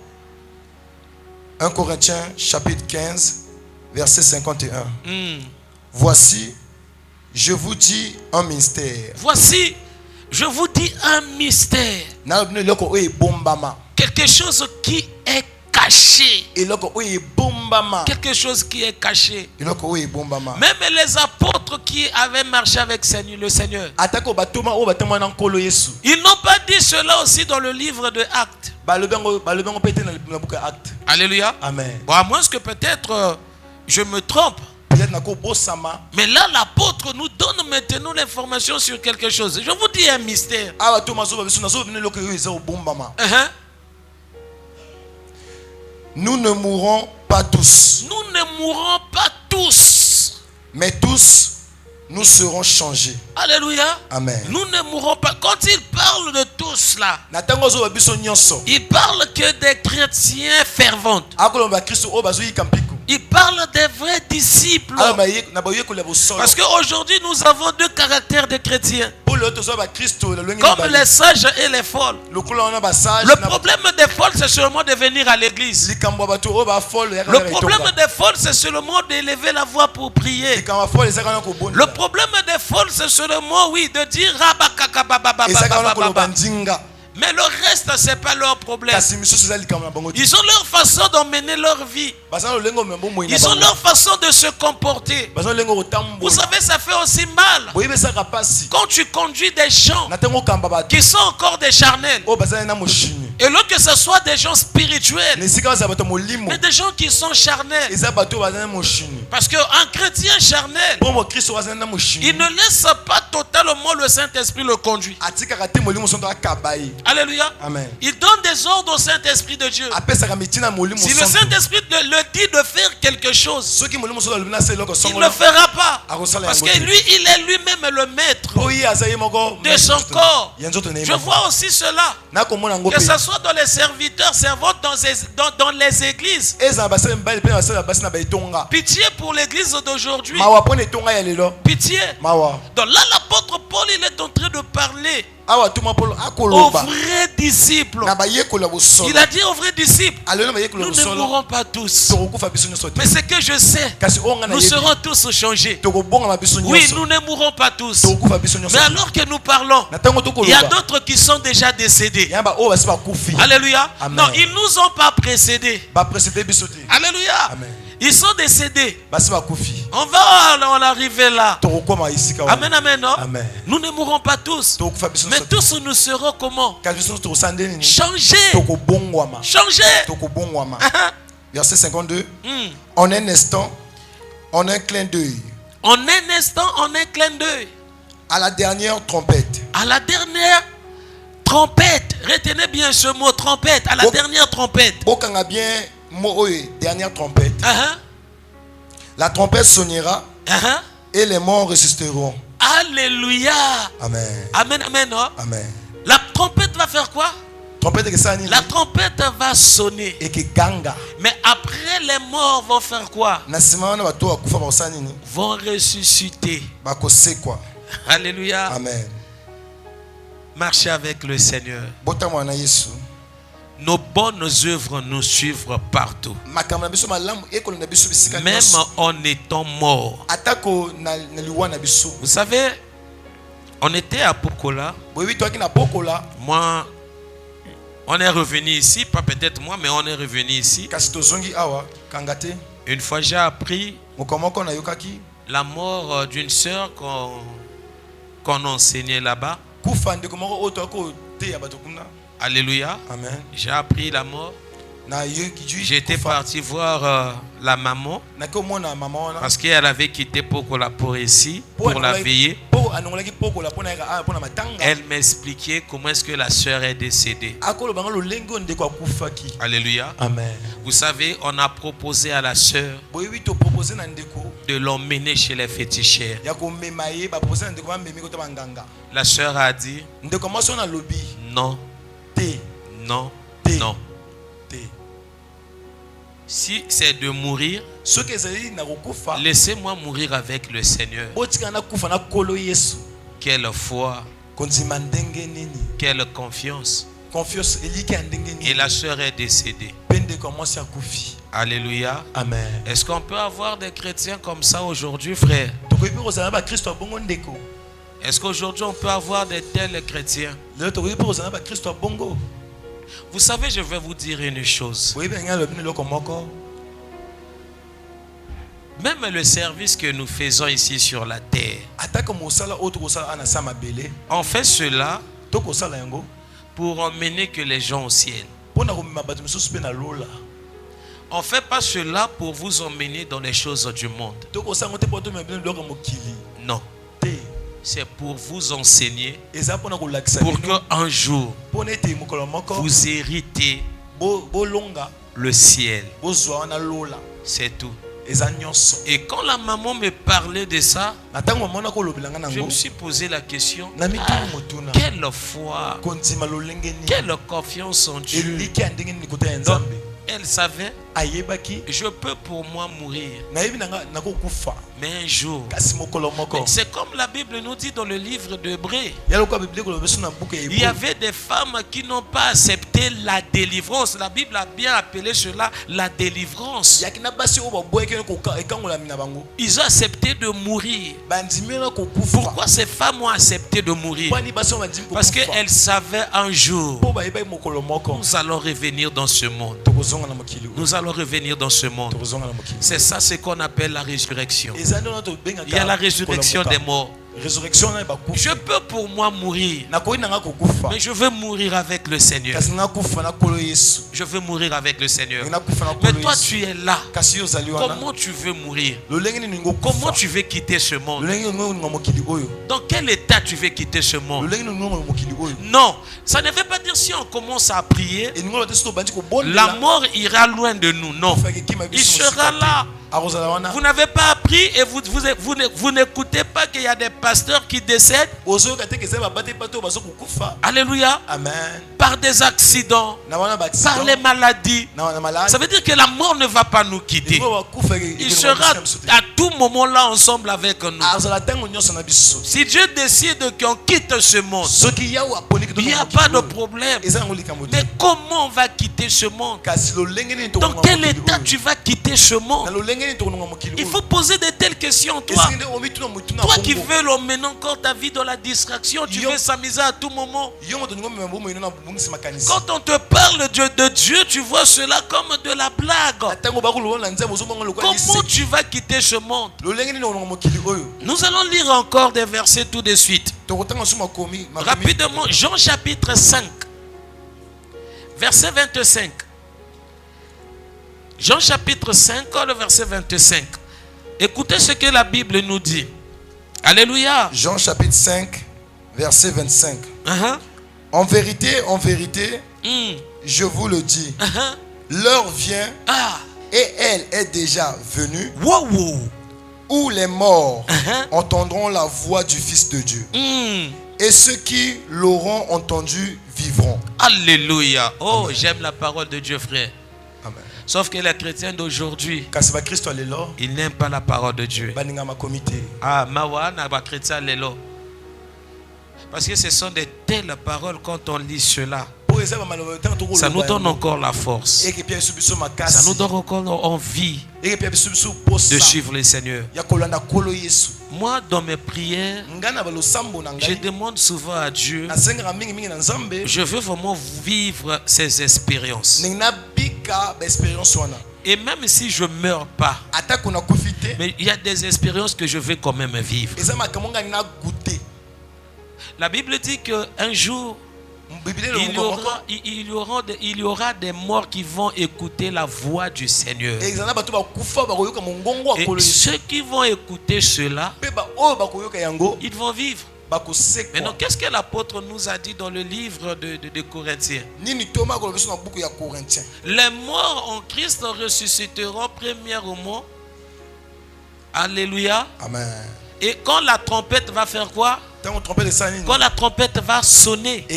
Speaker 3: 1 Corinthiens chapitre 15 verset 51. Voici, je vous dis un mystère.
Speaker 1: Voici, je vous dis un mystère. Quelque chose qui est caché. Quelque chose qui est caché. Même les apôtres qui avaient marché avec le Seigneur, ils n'ont pas dit cela aussi dans le livre de Actes.
Speaker 3: Alléluia.
Speaker 1: Alléluia.
Speaker 3: Amen.
Speaker 1: Bon, à moins que peut-être je me trompe. Mais là, l'apôtre nous donne maintenant l'information sur quelque chose. Je vous dis un mystère.
Speaker 3: Nous ne mourrons pas tous.
Speaker 1: Nous ne mourrons pas tous.
Speaker 3: Mais tous, nous serons changés.
Speaker 1: Alléluia.
Speaker 3: Amen.
Speaker 1: Nous ne mourrons pas. Quand il parle de tous là, il parle que des chrétiens fervents. Il parle des vrais disciples. Parce qu'aujourd'hui, nous avons deux caractères de chrétiens. Comme les sages et les folles. Le problème des folles, c'est seulement de venir à l'église. Le problème des folles, c'est seulement d'élever la voix pour prier. Le problème des folles, c'est seulement, oui, de dire mais le reste, c'est pas leur problème. Ils ont leur façon d'emmener leur vie. Ils ont leur façon de se comporter. Vous savez, ça fait aussi mal quand tu conduis des gens qui sont encore des charnels. Et là que ce soit des gens spirituels, mais des gens qui sont charnels. Parce qu'un chrétien charnel, il ne laisse pas totalement le Saint-Esprit le conduire. Alléluia.
Speaker 3: Amen.
Speaker 1: Il donne des ordres au Saint-Esprit de Dieu. Si le Saint-Esprit le dit de faire quelque chose, il ne le fera pas. Parce que lui, il est lui-même le maître de son corps. Je vois aussi cela. Que ce soit dans les serviteurs, servantes, dans les églises. Pitié pour l'église d'aujourd'hui. Pitié. Donc là, l'apôtre Paul, il est en train de parler aux vrais disciples. Il a dit aux vrais disciples, nous ne mourrons pas tous. Mais ce que je sais, nous serons tous changés. Oui, nous ne mourrons pas tous. Mais alors que nous parlons, il y a d'autres qui sont déjà décédés. Alléluia. Non, ils ne nous ont pas précédés. Alléluia. Ils sont décédés. On va en arriver là. Amen, amen, non?
Speaker 3: Amen.
Speaker 1: Nous ne mourrons pas tous. Mais tous nous serons comment? Changés. Changés.
Speaker 3: Verset 52. En un instant, en un clin d'œil.
Speaker 1: En un instant, en un clin d'œil.
Speaker 3: À la dernière trompette.
Speaker 1: À la dernière trompette. Retenez bien ce mot, trompette. À la dernière trompette.
Speaker 3: Bien. Dernière trompette. La trompette sonnera et les morts ressusciteront.
Speaker 1: Alléluia.
Speaker 3: Amen.
Speaker 1: Amen, amen. Oh?
Speaker 3: Amen.
Speaker 1: La trompette va faire quoi? La trompette va sonner. Mais après, les morts vont faire quoi? Vont ressusciter. Alléluia.
Speaker 3: Amen.
Speaker 1: Marchez avec le Seigneur. Nos bonnes œuvres nous suivent partout. Même en étant morts. Vous savez, on était à Pokola. Moi, on est revenu ici. Pas peut-être moi, mais on est revenu ici. Une fois j'ai appris la mort d'une sœur qu'on enseignait là-bas. Alléluia.
Speaker 3: Amen.
Speaker 1: J'ai appris la mort. J'étais parti voir la maman parce qu'elle avait quitté Pokola pour ici, pour la veiller. Elle m'expliquait comment est-ce que la sœur est décédée. Alléluia.
Speaker 3: Amen.
Speaker 1: Vous savez, on a proposé à la sœur de l'emmener chez les féticheurs. La sœur a dit non. Non, non. Si c'est de mourir, laissez-moi mourir avec le Seigneur. Quelle foi, quelle confiance. Et la sœur est décédée. Alléluia.
Speaker 3: Amen.
Speaker 1: Est-ce qu'on peut avoir des chrétiens comme ça aujourd'hui, frère? Est-ce qu'aujourd'hui on peut avoir de tels chrétiens? Vous savez, je vais vous dire une chose. Même le service que nous faisons ici sur la terre, on fait cela pour emmener que les gens au ciel. On ne fait pas cela pour vous emmener dans les choses du monde. Non. C'est pour vous enseigner, pour qu'un jour, vous héritez le ciel. C'est tout. Et quand la maman me parlait de ça, je me suis posé la question, quelle foi, quelle confiance en Dieu. Donc, elle savait, je peux pour moi mourir, mais un jour. C'est comme la Bible nous dit dans le livre d'Hébreux. Il y avait des femmes qui n'ont pas accepté la délivrance. La Bible a bien appelé cela la délivrance. Ils ont accepté de mourir. Pourquoi ces femmes ont accepté de mourir? Parce qu'elles savaient un jour, nous allons revenir dans ce monde. Nous allons revenir dans ce monde. C'est ça ce qu'on appelle la résurrection. Il y a la résurrection des morts. Je peux pour moi mourir, mais je veux mourir avec le Seigneur. Je veux mourir avec le Seigneur. Mais toi tu es là. Comment tu veux mourir? Comment tu veux quitter ce monde? Dans quel état tu veux quitter ce monde? Non, ça ne veut pas dire si on commence à prier, la mort ira loin de nous. Non, il sera là. Vous n'avez pas appris et vous n'écoutez pas qu'il y a des pasteurs qui décèdent. Alléluia.
Speaker 3: Amen.
Speaker 1: Par des accidents, par les maladies. Ça veut dire que la mort ne va pas nous quitter. Il sera à tout moment là ensemble avec nous. Si Dieu décide qu'on quitte ce monde, il n'y a pas de problème. Mais comment on va quitter ce monde? Dans quel état tu vas quitter ce monde? Il faut poser de telles questions, toi. Toi qui veux emmener encore ta vie dans la distraction, tu veux s'amuser à tout moment. Quand on te parle de Dieu, tu vois cela comme de la blague. Comment tu vas quitter ce monde? Nous allons lire encore des versets tout de suite. Rapidement, Jean chapitre 5, verset 25. Jean chapitre 5, le verset 25. Écoutez ce que la Bible nous dit. Alléluia.
Speaker 3: Jean chapitre 5, verset 25. En vérité, je vous le dis, l'heure vient et elle est déjà venue où les morts entendront la voix du Fils de Dieu. Et ceux qui l'auront entendu vivront.
Speaker 1: Alléluia. Oh,
Speaker 3: Amen.
Speaker 1: J'aime la parole de Dieu, frère.
Speaker 3: Amen.
Speaker 1: Sauf que les chrétiens d'aujourd'hui, ils n'aiment pas la parole de Dieu. Ah, mawana ba chrétien lelo. Parce que ce sont de telles paroles quand on lit cela. Ça nous donne encore la force. Ça nous donne encore envie de suivre le Seigneur. Moi, dans mes prières, je demande souvent à Dieu, je veux vraiment vivre ces expériences. Et même si je ne meurs pas, mais il y a des expériences que je vais quand même vivre. La Bible dit qu'un jour, il y aura des morts qui vont écouter la voix du Seigneur. Et ceux qui vont écouter cela, ils vont vivre. Maintenant, qu'est-ce que l'apôtre nous a dit dans le livre de Corinthiens? Les morts en Christ ressusciteront premièrement. Alléluia.
Speaker 3: Amen.
Speaker 1: Et quand la trompette va faire quoi? Quand la trompette va sonner,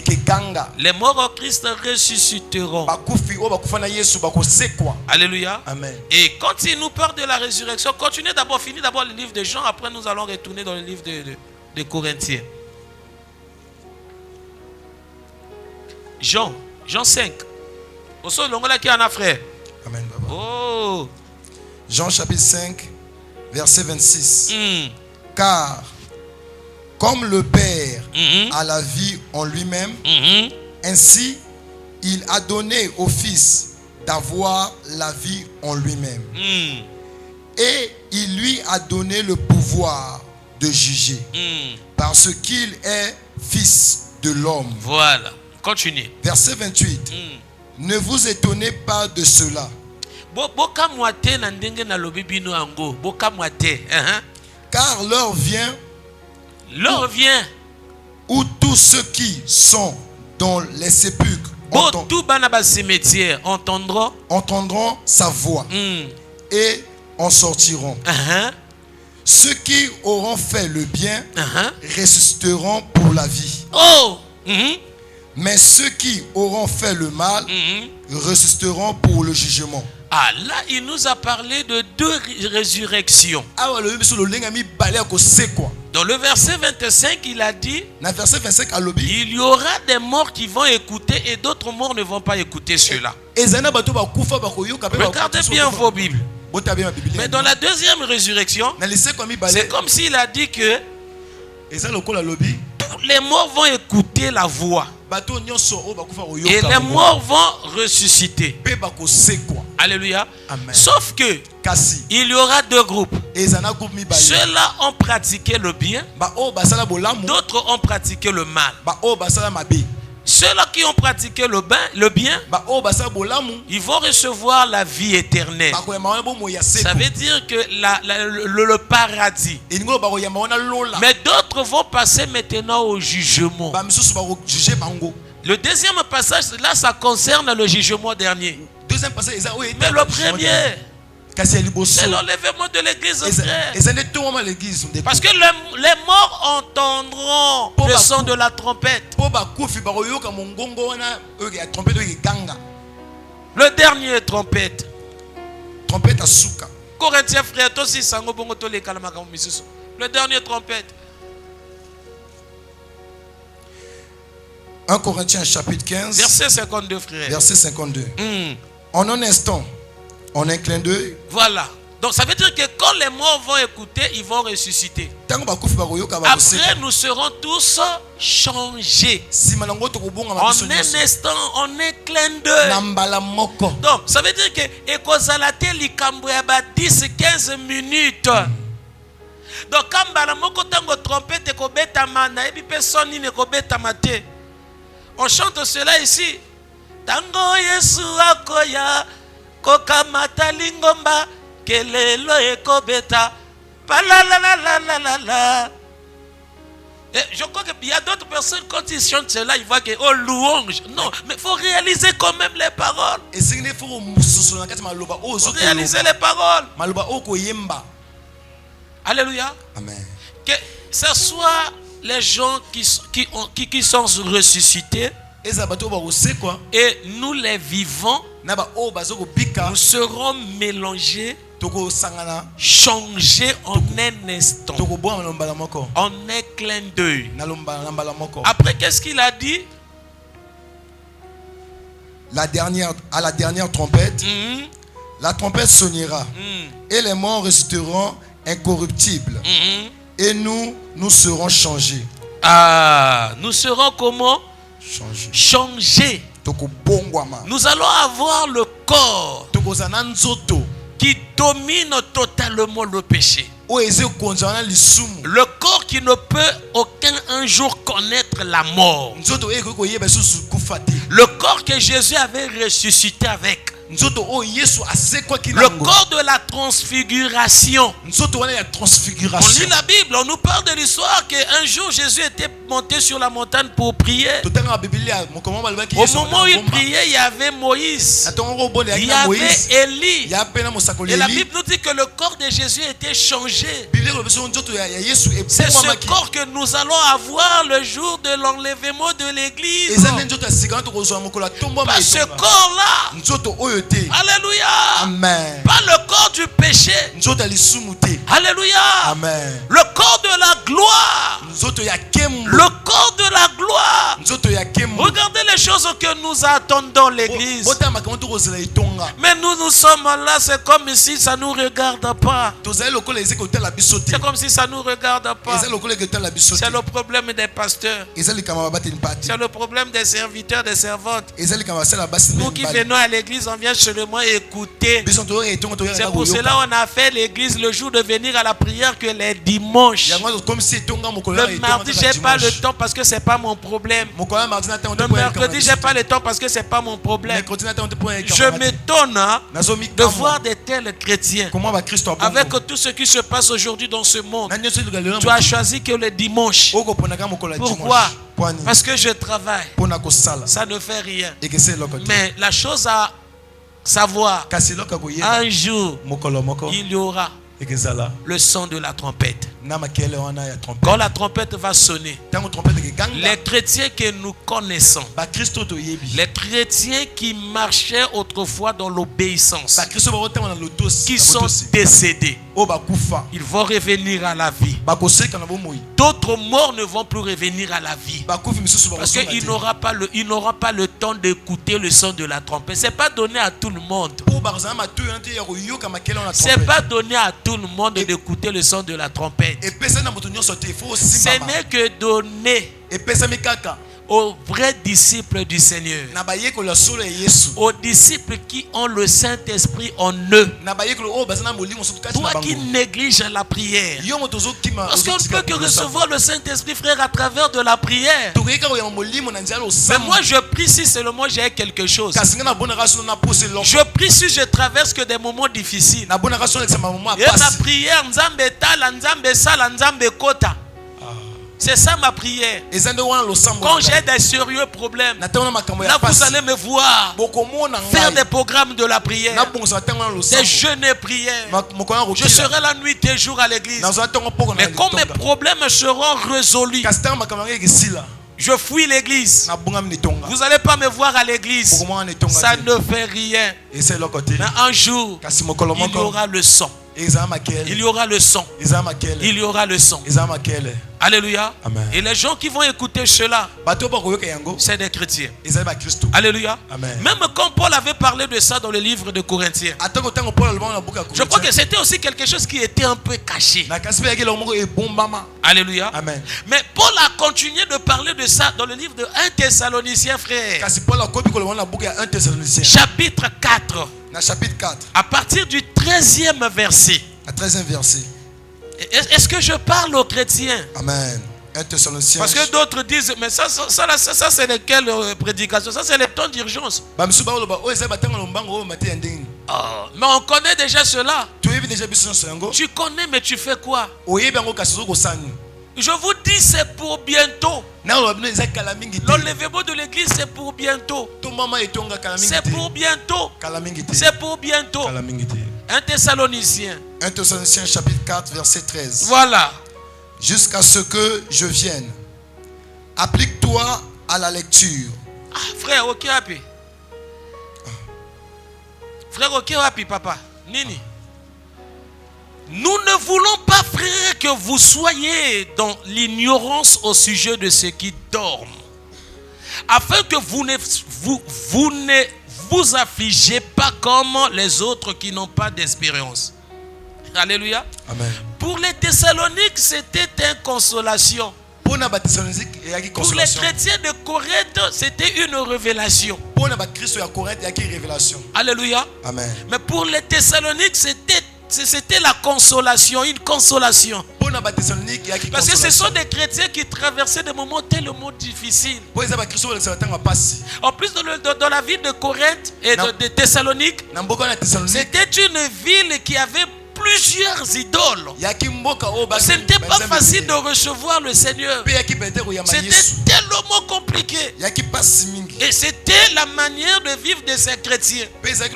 Speaker 1: les morts en Christ ressusciteront. Alléluia.
Speaker 3: Amen.
Speaker 1: Et quand il nous parle de la résurrection, finissez d'abord le livre de Jean, après nous allons retourner dans le livre de Corinthiens. Jean 5.
Speaker 3: Amen.
Speaker 1: Oh.
Speaker 3: Jean chapitre 5, verset 26. Car comme le Père a la vie en lui-même, ainsi il a donné au Fils d'avoir la vie en lui-même. Et il lui a donné le pouvoir de juger, parce qu'il est Fils de l'homme.
Speaker 1: Voilà. Continue.
Speaker 3: Verset 28. Ne vous étonnez pas de cela. Car l'heure vient où tous ceux qui sont dans les sépulcres entendront sa voix et en sortiront. Ceux qui auront fait le bien ressusciteront pour la vie. Mais ceux qui auront fait le mal ressusciteront pour le jugement.
Speaker 1: Ah, là, il nous a parlé de 2 résurrections. Dans le verset 25, il a dit il y aura des morts qui vont écouter et d'autres morts ne vont pas écouter cela. Regardez bien vos Bibles. Mais dans la deuxième résurrection, c'est comme s'il a dit que les morts vont écouter la voix et les morts vont ressusciter. Alléluia.
Speaker 3: Amen.
Speaker 1: Sauf que il y aura 2 groupes. Ceux-là ont pratiqué le bien, d'autres ont pratiqué le mal. Ceux-là qui ont pratiqué le bien, ils vont recevoir la vie éternelle. Ça veut dire que le paradis. Mais d'autres vont passer maintenant au jugement. Le deuxième passage, là, ça concerne le jugement dernier. Mais le premier, c'est l'enlèvement de l'église, frère. Parce que les morts entendront le son de la trompette. Le dernier trompette. Corinthiens, frère, le dernier trompette.
Speaker 3: 1 Corinthiens chapitre 15,
Speaker 1: verset 52, frère.
Speaker 3: Verset 52. En un instant, en un clin d'œil.
Speaker 1: Voilà. Donc ça veut dire que quand les morts vont écouter, ils vont ressusciter. Après, nous serons tous changés. En un instant, en un clin d'œil. Donc ça veut dire que 10-15 minutes. Donc quand on chante cela ici. Tango Yesu akoya kokamata lingomba kelelo ekobeta la. Je crois qu'il y a d'autres personnes quand ils chantent cela, ils voient que oh louange. Non, mais il faut réaliser quand même les paroles. Faut réaliser les paroles. Alléluia.
Speaker 3: Amen.
Speaker 1: Que ce soit les gens qui sont ressuscités et nous les vivants, nous serons mélangés, changés en un instant, en un clin d'œil. Après, qu'est-ce qu'il a dit?
Speaker 3: À la dernière trompette, la trompette sonnera et les morts ressusciteront incorruptibles. Et nous serons changés.
Speaker 1: Ah, nous serons comment?
Speaker 3: Changés.
Speaker 1: Nous allons avoir le corps qui domine totalement le péché. Le corps qui ne peut un jour connaître la mort. Le corps que Jésus avait ressuscité avec. Le corps de la transfiguration. On lit la Bible, on nous parle de l'histoire qu'un jour Jésus était monté sur la montagne pour prier. Au moment où il priait, il y avait Moïse, il y avait Élie. Et la Bible nous dit que le corps de Jésus était changé. C'est ce corps que nous allons avoir le jour de l'enlèvement de l'église. Pas ce corps-là. Alléluia.
Speaker 3: Amen.
Speaker 1: Pas le corps du péché. Alléluia.
Speaker 3: Amen.
Speaker 1: Le corps de la gloire. Le corps de la gloire. Regardez les choses que nous attendons l'église. Mais nous sommes là, c'est comme si ça ne nous regarde pas. C'est comme si ça ne nous regarde pas. C'est le problème des pasteurs. C'est le problème des serviteurs, des servantes. Nous qui venons à l'église, on vient vient seulement écouter. C'est pour cela qu'on a fait l'église le jour de venir à la prière que les dimanches. Le mardi, j'ai pas le temps parce que c'est pas mon problème. Le mercredi, j'ai pas le temps parce que c'est pas mon problème. Je m'étonne de voir des tels chrétiens. Avec tout ce qui se passe aujourd'hui dans ce monde, tu as choisi que le dimanche. Pourquoi? Parce que je travaille. Ça ne fait rien. Mais la chose à savoir, un jour, il y aura le son de la trompette. Quand la trompette va sonner, les chrétiens que nous connaissons, les chrétiens qui marchaient autrefois dans l'obéissance, qui sont décédés, ils vont revenir à la vie. D'autres morts ne vont plus revenir à la vie. Parce qu'ils n'auront pas le temps d'écouter le son de la trompette. Ce n'est pas donné à tout le monde. Ce n'est pas donné à tout le monde d'écouter le son de la trompette. Ce n'est que donné aux vrais disciples du Seigneur, aux disciples qui ont le Saint-Esprit en eux. Toi qui négliges la prière, parce qu'on ne peut que recevoir le Saint-Esprit, frère, à travers de la prière. Mais moi je prie si seulement j'ai quelque chose. Je prie si je traverse que des moments difficiles. Et ma prière, Nzambe tala, Nzambe sala, Nzambe kota. C'est ça ma prière. Quand j'ai des sérieux problèmes, là vous allez me voir faire des programmes de la prière, des jeûnes et prières. Je serai la nuit et jour à l'église. Mais quand mes problèmes seront résolus, je fuis l'église. Vous n'allez pas me voir à l'église. Ça ne fait rien. Mais un jour, il y aura le son. Il y aura le son. Il y aura le son. Alléluia. Amen. Et les gens qui vont écouter cela, c'est des chrétiens. Alléluia. Amen. Même quand Paul avait parlé de ça dans le livre de Corinthiens, je crois que c'était aussi quelque chose qui était un peu caché. Alléluia. Amen. Mais Paul a continué de parler de ça dans le livre de 1 Thessaloniciens, frère. Chapitre 4. À partir du 13e verset. Est-ce que je parle aux chrétiens?
Speaker 3: Amen.
Speaker 1: Parce que d'autres disent, mais ça c'est lesquelles prédications? Ça c'est les temps d'urgence. Mais on connaît déjà cela. Tu connais, mais tu fais quoi? Je vous dis, c'est pour bientôt. L'enlèvement de l'église, c'est pour bientôt. C'est pour bientôt. C'est pour bientôt. 1 Thessaloniciens.
Speaker 3: 1 Thessaloniciens chapitre 4 verset 13.
Speaker 1: Voilà.
Speaker 3: Jusqu'à ce que je vienne. Applique-toi à la lecture.
Speaker 1: Ah, frère, ok, happy. Frère, ok, happy, papa. Nini. Nous ne voulons pas, frère, que vous soyez dans l'ignorance au sujet de ceux qui dorment, afin que vous ne vous affligez pas comme les autres qui n'ont pas d'espérance. Alléluia. Amen. Pour les Thessaloniques, c'était une consolation. Pour les chrétiens de Corinthe, c'était une révélation. Alléluia. Amen. Mais pour les Thessaloniques, c'était la consolation, une consolation. Parce que ce sont des chrétiens qui traversaient des moments tellement difficiles. En plus, dans la ville de Corinthe et de Thessalonique, c'était une ville qui avait plusieurs idoles. Ce n'était pas facile de recevoir le Seigneur. C'était tellement compliqué. Et c'était la manière de vivre de ces chrétiens. Ces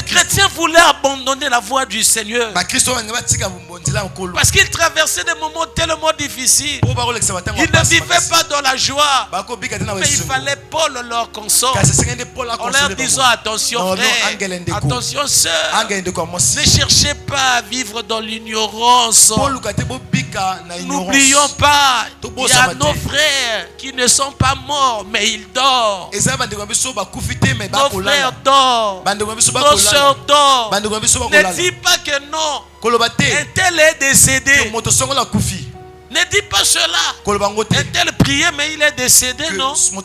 Speaker 1: chrétiens voulaient abandonner la voie du Seigneur parce qu'ils traversaient des moments tellement difficiles. Ils ne vivaient pas dans la joie. Mais il fallait Paul leur console en leur disant: attention frère, attention sœur, ne cherchez pas à vivre dans l'ignorance. N'oublions pas, il y a nos frères qui ne sont pas morts mais ils dorment. Nos frères dorment, nos soeurs dorment. Ne dis pas que non, un tel est décédé. Ne dis pas cela. Est-elle prié mais il est décédé, non? Non,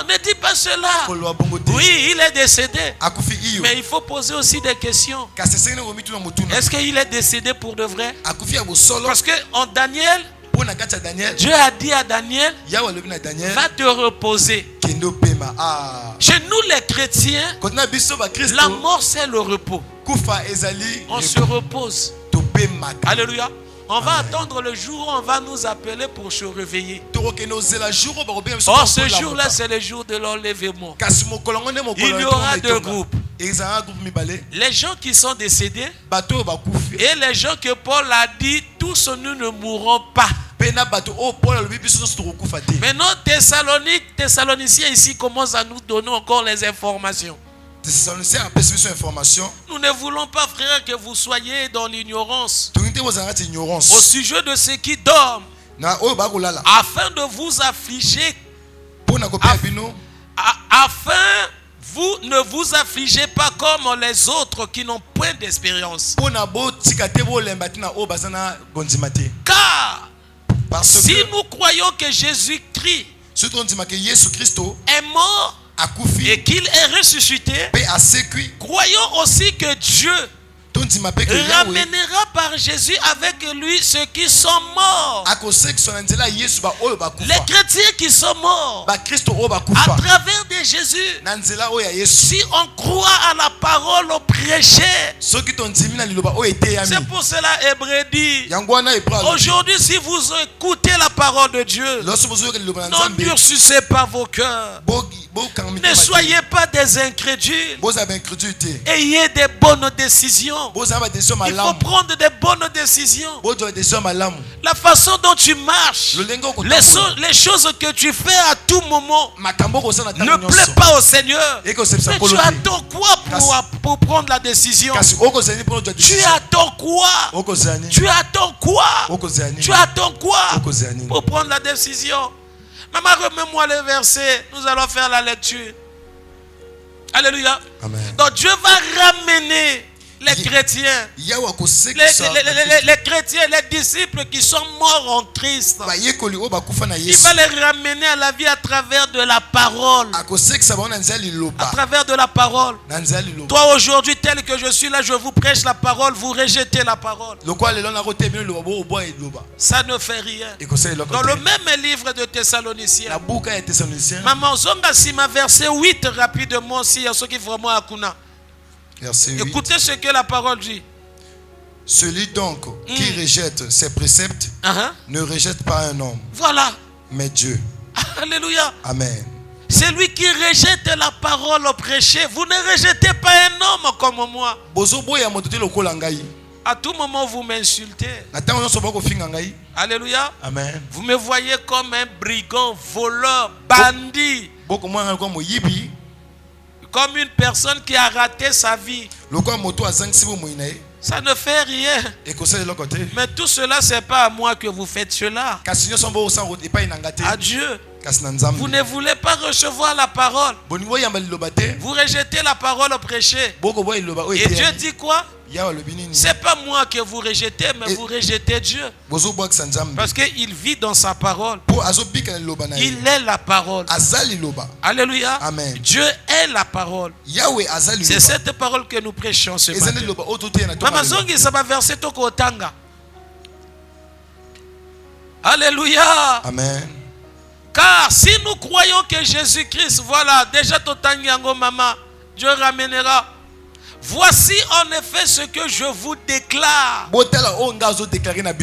Speaker 1: ne dis pas cela. Oui, il est décédé. Mais il faut poser aussi des questions. Est-ce qu'il est décédé pour de vrai? Parce que en Daniel, Dieu a dit à Daniel, va te reposer. Chez nous les chrétiens, la mort c'est le repos. On se repose. Alléluia. On va attendre le jour où on va nous appeler pour se réveiller. Or ce jour-là c'est le jour de l'enlèvement. Il y aura deux groupes. Les gens qui sont décédés et les gens que Paul a dit, tous nous ne mourrons pas. Maintenant Thessaloniciens ici commencent à nous donner encore les informations. Nous ne voulons pas, frère, que vous soyez dans l'ignorance au sujet de ceux qui dorment, afin de vous affliger, afin vous ne vous affligez pas comme les autres qui n'ont point d'expérience. Car si nous croyons que Jésus-Christ est mort et qu'il est ressuscité, croyons aussi que Dieu ramènera par Jésus avec lui ceux qui sont morts. Les chrétiens qui sont morts à travers de Jésus. Si on croit à la parole prêchée, c'est pour cela Hébreu dit, aujourd'hui si vous écoutez la parole de Dieu, n'endurcissez pas vos cœurs. Ne soyez pas des incrédules. Ayez des bonnes décisions. Il faut prendre des bonnes décisions. La façon dont tu marches, les choses que tu fais à tout moment ne plaît pas au Seigneur. Mais tu attends quoi pour prendre la décision? Tu attends quoi? Tu attends quoi? Tu attends quoi pour prendre la décision? Maman, remets-moi le verset. Nous allons faire la lecture. Alléluia. Amen. Donc Dieu va ramener les chrétiens, les chrétiens, les disciples qui sont morts en Christ. Il va les ramener à la vie à travers de la parole. À travers de la parole. Toi aujourd'hui, tel que je suis là, je vous prêche la parole, vous rejetez la parole. Ça ne fait rien. Dans le même livre de Thessaloniciens, Maman Zonga Sima, verset 8, rapidement, si il y a ceux qui vraiment akuna. Écoutez ce que la parole dit.
Speaker 3: Celui donc qui rejette ses préceptes ne rejette pas un homme.
Speaker 1: Voilà.
Speaker 3: Mais Dieu.
Speaker 1: Alléluia.
Speaker 3: Amen.
Speaker 1: Celui qui rejette la parole prêchée, vous ne rejetez pas un homme comme moi. À tout moment vous m'insultez. Alléluia.
Speaker 3: Amen.
Speaker 1: Vous me voyez comme un brigand, voleur, bandit. Comme une personne qui a raté sa vie. Ça ne fait rien. Mais tout cela, c'est pas à moi que vous faites cela. À Dieu. Vous ne voulez pas recevoir la parole. Vous rejetez la parole prêchée. Et Dieu dit quoi? C'est pas moi que vous rejetez, mais vous rejetez Dieu. Parce qu'il vit dans sa parole. Il est la parole. Alléluia.
Speaker 3: Amen.
Speaker 1: Dieu est la parole. C'est cette parole que nous prêchons ce matin. Maman Zongi, ça va verser toko otanga. Alléluia.
Speaker 3: Amen.
Speaker 1: Car si nous croyons que Jésus-Christ, voilà, déjà totangiango maman, Dieu ramènera. Voici en effet ce que je vous déclare.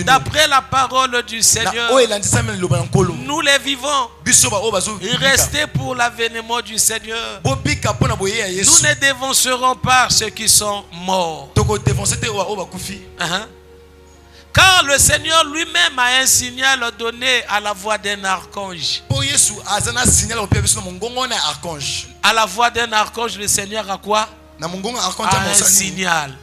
Speaker 1: D'après la parole du Seigneur, nous les vivants, restez pour l'avènement du Seigneur. Nous ne dévancerons pas ceux qui sont morts. Car le Seigneur lui-même a un signal donné à la voix d'un archange. À la voix d'un archange, le Seigneur a quoi? Un signal.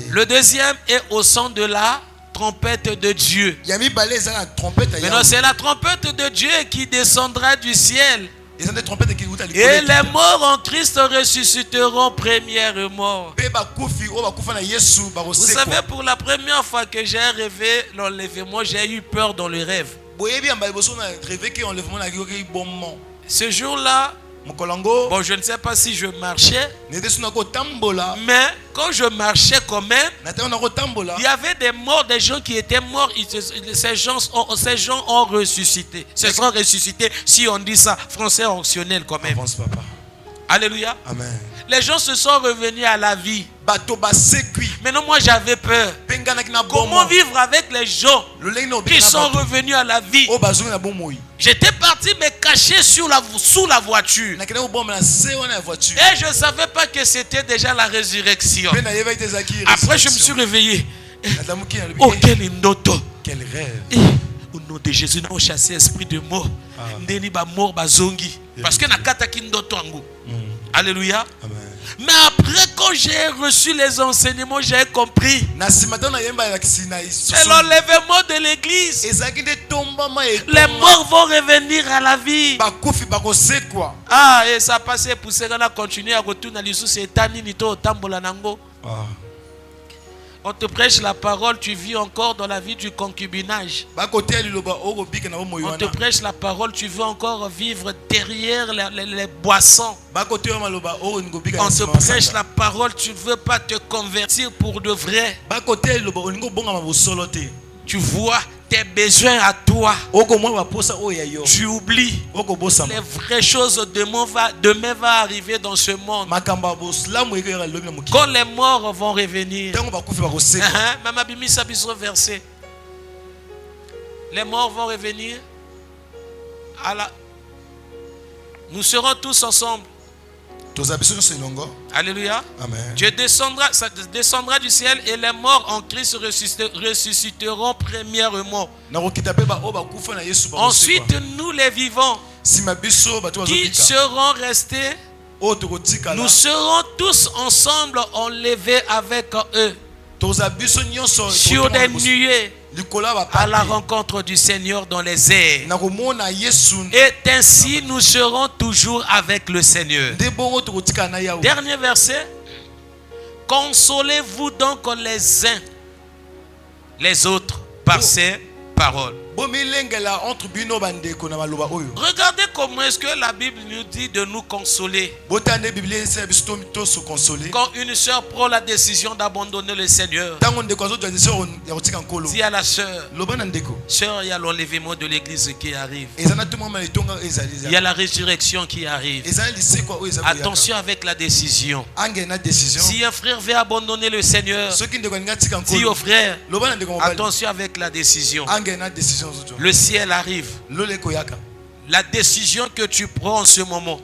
Speaker 1: Le deuxième est au son de la trompette de Dieu. Maintenant c'est la trompette de Dieu qui descendra du ciel Et les morts en Christ ressusciteront premièrement. Vous savez, pour la première fois que j'ai rêvé l'enlèvement, j'ai eu peur dans le rêve. Ce jour-là, bon, je ne sais pas si je marchais, mais quand je marchais quand même, il y avait des morts, des gens qui étaient morts. Ces gens ont ressuscité. Se sont ressuscités, si on dit ça, français optionnel quand même. Alléluia.
Speaker 3: Amen.
Speaker 1: Les gens se sont revenus à la vie. Maintenant, moi j'avais peur. Comment vivre avec les gens qui sont revenus à la vie? J'étais parti me cacher sous la voiture. Et je ne savais pas que c'était déjà la résurrection. Après, je me suis réveillé. Oh, quel indoto.
Speaker 3: Quel rêve.
Speaker 1: Au nom de Jésus, nous avons chassé l'esprit de mort. Parce que nakata kindoto angu. Alléluia.
Speaker 3: Amen.
Speaker 1: Mais après, quand j'ai reçu les enseignements, j'ai compris. C'est l'enlèvement de l'église. Les morts vont revenir à la vie. Ah, et ça passait pour ça qu'on a continué à retourner à l'issue. C'est Taninito Tambolanango. On te prêche la parole, tu vis encore dans la vie du concubinage. On te prêche la parole, tu veux encore vivre derrière les boissons. On te prêche la parole, tu ne veux pas te convertir pour de vrai. Tu vois tes besoins à toi. Tu oublies. Les vraies choses demain va arriver dans ce monde. Quand les morts vont revenir. Verset. Les morts vont revenir. Nous serons tous ensemble. Alléluia.
Speaker 3: Amen.
Speaker 1: Dieu descendra du ciel et les morts en Christ ressusciteront premièrement. Ensuite, nous les vivants qui serons restés, nous serons tous ensemble enlevés avec eux sur des nuées à la rencontre du Seigneur dans les airs. Et ainsi nous serons toujours avec le Seigneur. Dernier verset. Consolez-vous donc les uns les autres par ces paroles. Regardez comment est-ce que la Bible nous dit de nous consoler. Quand une soeur prend la décision d'abandonner le Seigneur, dis à la soeur, soeur, il y a l'enlèvement de l'église qui arrive. Il y a la résurrection qui arrive. Attention avec la décision. Si un frère veut abandonner le Seigneur, dis au frère, attention avec la décision. Le ciel arrive. La décision que tu prends en ce moment,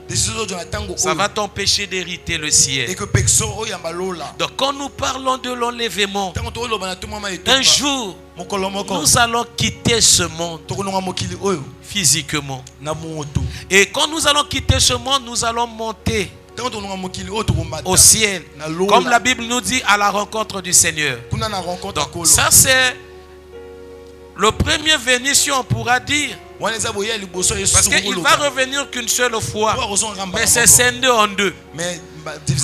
Speaker 1: ça va t'empêcher d'hériter le ciel. Donc quand nous parlons de l'enlèvement, un jour, nous allons quitter ce monde physiquement. Et quand nous allons quitter ce monde, nous allons monter au ciel. Comme la Bible nous dit, à la rencontre du Seigneur. Donc ça c'est le premier venu, si on pourra dire. Parce qu'il va revenir qu'une seule fois. Mais c'est scindé en deux.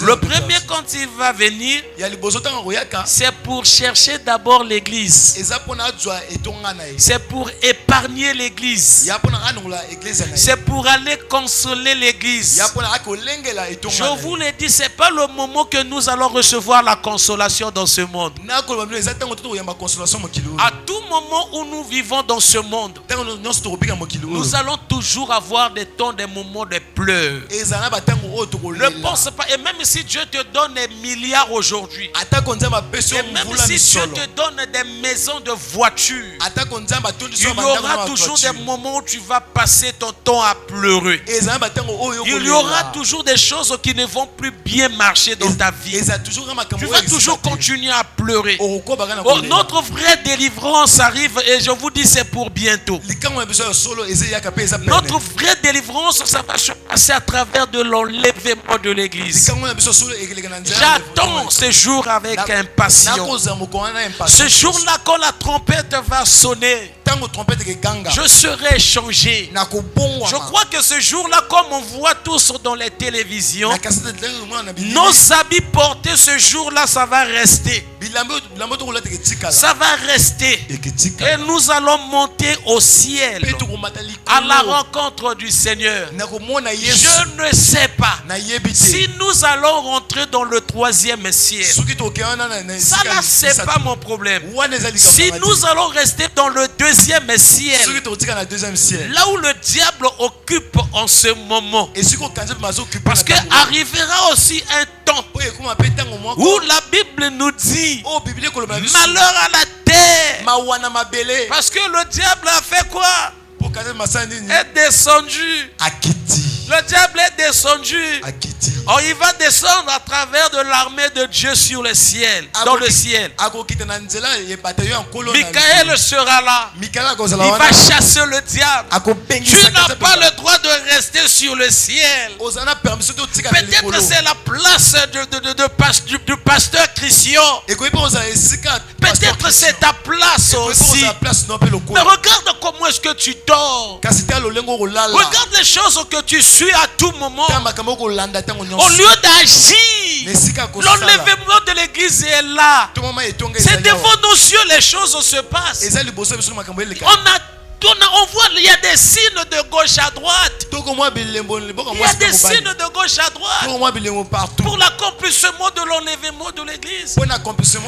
Speaker 1: Le premier, quand il va venir, c'est pour chercher d'abord l'église. C'est pour épargner l'église. C'est pour aller consoler l'église. Je vous l'ai dit, ce n'est pas le moment que nous allons recevoir la consolation dans ce monde. À tout moment où nous vivons dans ce monde, nous allons toujours avoir des temps, des moments de pleurs. Ne pense pas. Et même si Dieu te donne des milliards aujourd'hui, et même si Dieu te donne des maisons de voitures, il y aura toujours des moments où tu vas passer ton temps à pleurer. Il y aura toujours des choses qui ne vont plus bien marcher dans ta vie. Tu vas toujours continuer à pleurer. Notre vraie délivrance arrive et je vous dis c'est pour bientôt. Notre vraie délivrance, ça va se passer à travers de l'enlèvement de l'église. l'église. J'attends ce jour avec impatience. Ce jour-là, quand la trompette va sonner, je serai changé. Je crois que ce jour-là, comme on voit tous dans les télévisions, nos habits portés ce jour-là, ça va rester. Ça va rester. Et nous allons monter au ciel à la rencontre du Seigneur. Je ne sais pas si nous allons rentrer dans le 3e ciel. Ça là, c'est pas mon problème. Si nous allons rester dans le 2e ciel, là où le diable occupe en ce moment, parce que arrivera aussi un temps où la Bible nous dit malheur à la terre, parce que le diable a fait quoi? Est descendu. Le diable est descendu. Oh, il va descendre à travers de l'armée de Dieu sur le ciel, dans le ciel. Michael sera là. Il va chasser le diable. Tu n'as pas le droit de rester sur le ciel. Peut-être c'est la place du pasteur Christian. Peut-être c'est ta place aussi. Mais regarde comment est-ce que tu dors. Regarde les choses que tu suis à tout moment. Au lieu d'agir, l'enlèvement de l'église est là. C'est devant nos yeux les choses se passent. On voit, il y a des signes de gauche à droite. Il y a des signes de gauche à droite pour l'accomplissement de l'enlèvement de l'église.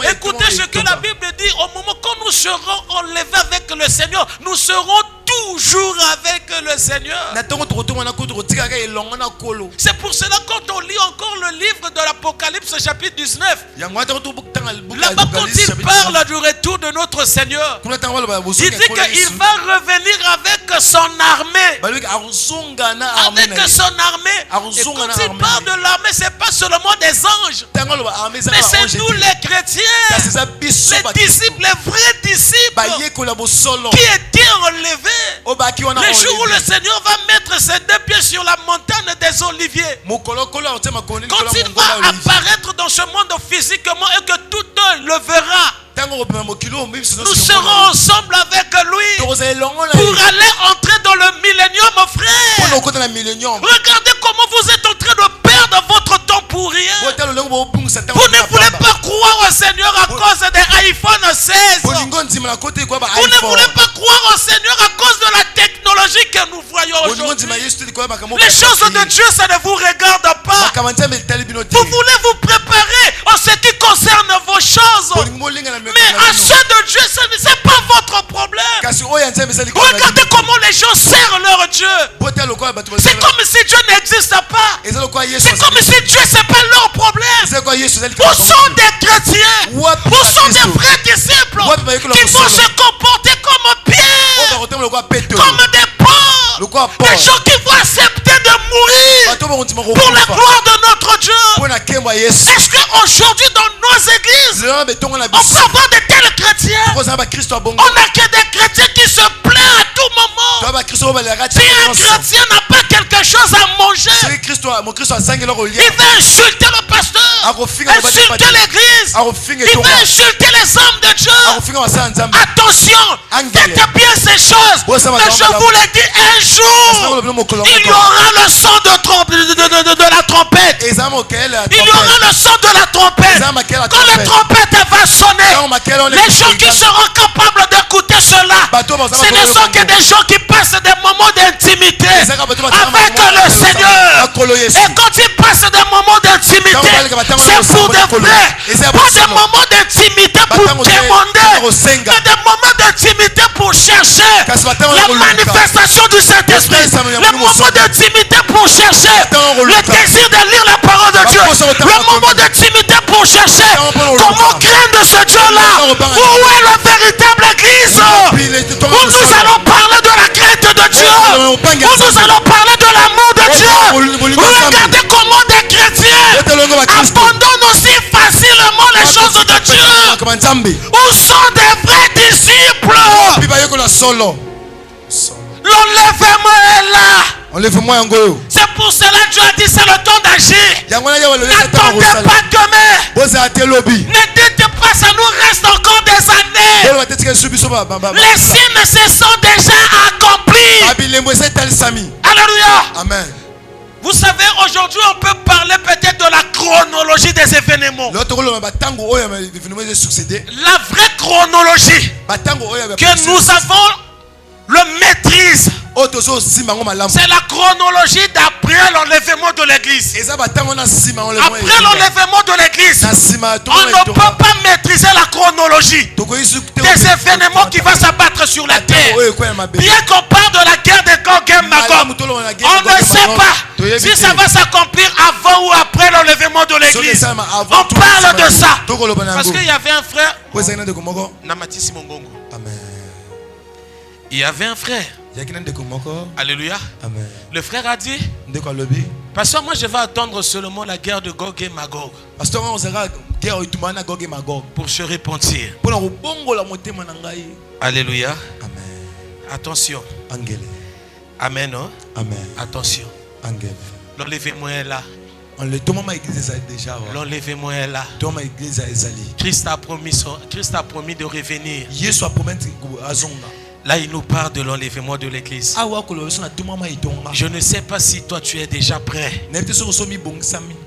Speaker 1: Écoutez ce que la Bible dit. Au moment quand nous serons enlevés avec le Seigneur, nous serons toujours avec le Seigneur. C'est pour cela quand on lit encore le livre de l'Apocalypse chapitre 19, là-bas quand il parle du retour de notre Seigneur, il dit qu'il va revenir avec son armée. Avec son armée. Et quand il parle de l'armée, ce n'est pas seulement des anges, mais c'est nous les chrétiens, les disciples, les vrais disciples qui étaient enlevés. Le jour où le Seigneur va mettre ses 2 pieds sur la montagne des Oliviers, quand il va apparaître dans ce monde physiquement et que tout un le verra, nous serons ensemble avec lui pour aller entrer dans le millénium, mon frère. Regardez comment vous êtes en train de perdre votre temps pour rien. Vous ne voulez pas croire au Seigneur à cause des iPhone 16. Vous ne voulez pas croire au Seigneur à cause de la technologie que nous voyons aujourd'hui. Les choses de Dieu, ça ne vous regarde pas. Vous voulez vous préparer en ce qui concerne vos choses. Mais à ceux de Dieu, ce n'est pas votre problème. Regardez comment les gens servent leur Dieu. C'est comme si Dieu n'existe pas. C'est comme si Dieu, ce n'est pas leur problème. Où sont des chrétiens? Où sont des vrais disciples qui vont se comporter comme Pierre, comme des pauvres, des gens qui vont accepter de mourir pour la gloire de notre Dieu? Est-ce qu'aujourd'hui dans nos églises, on peut avoir de tels chrétiens? On n'a que des chrétiens qui se plaignent à tout moment. Si un chrétien n'a pas quelque chose à manger, il va insulter le pasteur, insulter l'église, il va insulter les hommes de Dieu. Attention, faites bien ces choses. Mais je vous l'ai dit, un jour, il y aura le son de la trompette. Il y aura le son de la trompette. Quand la trompette va sonner, les gens qui seront capables d'écouter cela, ce ne sont que des gens qui passent des moments d'intimité avec le Seigneur. Et quand ils passent des moments d'intimité, c'est pour de vrai. Pas des moments d'intimité pour demander, mais des moments d'intimité pour chercher la manifestation du Saint-Esprit. Le moment d'intimité pour chercher le désir de lire la parole de Dieu. Le moment d'intimité pour chercher comment craindre ce Dieu-là. Où est la véritable église? Où nous allons parler de la crainte de Dieu. Où nous allons parler de l'amour de Dieu. Regardez comment des chrétiens abandonnent aussi facilement les choses de Dieu. Où sont des vrais disciples? L'enlèvement est là. C'est pour cela que Dieu a dit c'est le temps d'agir. N'attendez pas demain. Ne dites pas ça nous reste encore des années. Les signes se sont déjà accomplis. Alléluia.
Speaker 3: Amen.
Speaker 1: Vous savez, aujourd'hui, on peut parler peut-être de la chronologie des événements. La vraie chronologie que nous avons le maîtrise. C'est la chronologie d'après l'enlèvement de l'église. Après l'enlèvement de l'église, on ne peut pas maîtriser la chronologie des événements qui vont s'abattre sur la terre. Bien qu'on parle de la guerre de Gog et Magog, on ne sait pas si ça va s'accomplir avant ou après l'enlèvement de l'église. On parle de ça. Parce qu'il y avait un frère, Namati Simongongo. Il y avait un frère. Alléluia.
Speaker 3: Amen.
Speaker 1: Le frère a dit, pasteur, moi je vais attendre seulement la guerre de Gog et Magog pour se repentir. Alléluia.
Speaker 3: Amen.
Speaker 1: Attention. Amen. Hein?
Speaker 3: Amen.
Speaker 1: Attention. L'enlèvement est là. L'enlèvement est là. Christ a promis de revenir. Là, il nous parle de l'enlèvement de l'église. Je ne sais pas si toi tu es déjà prêt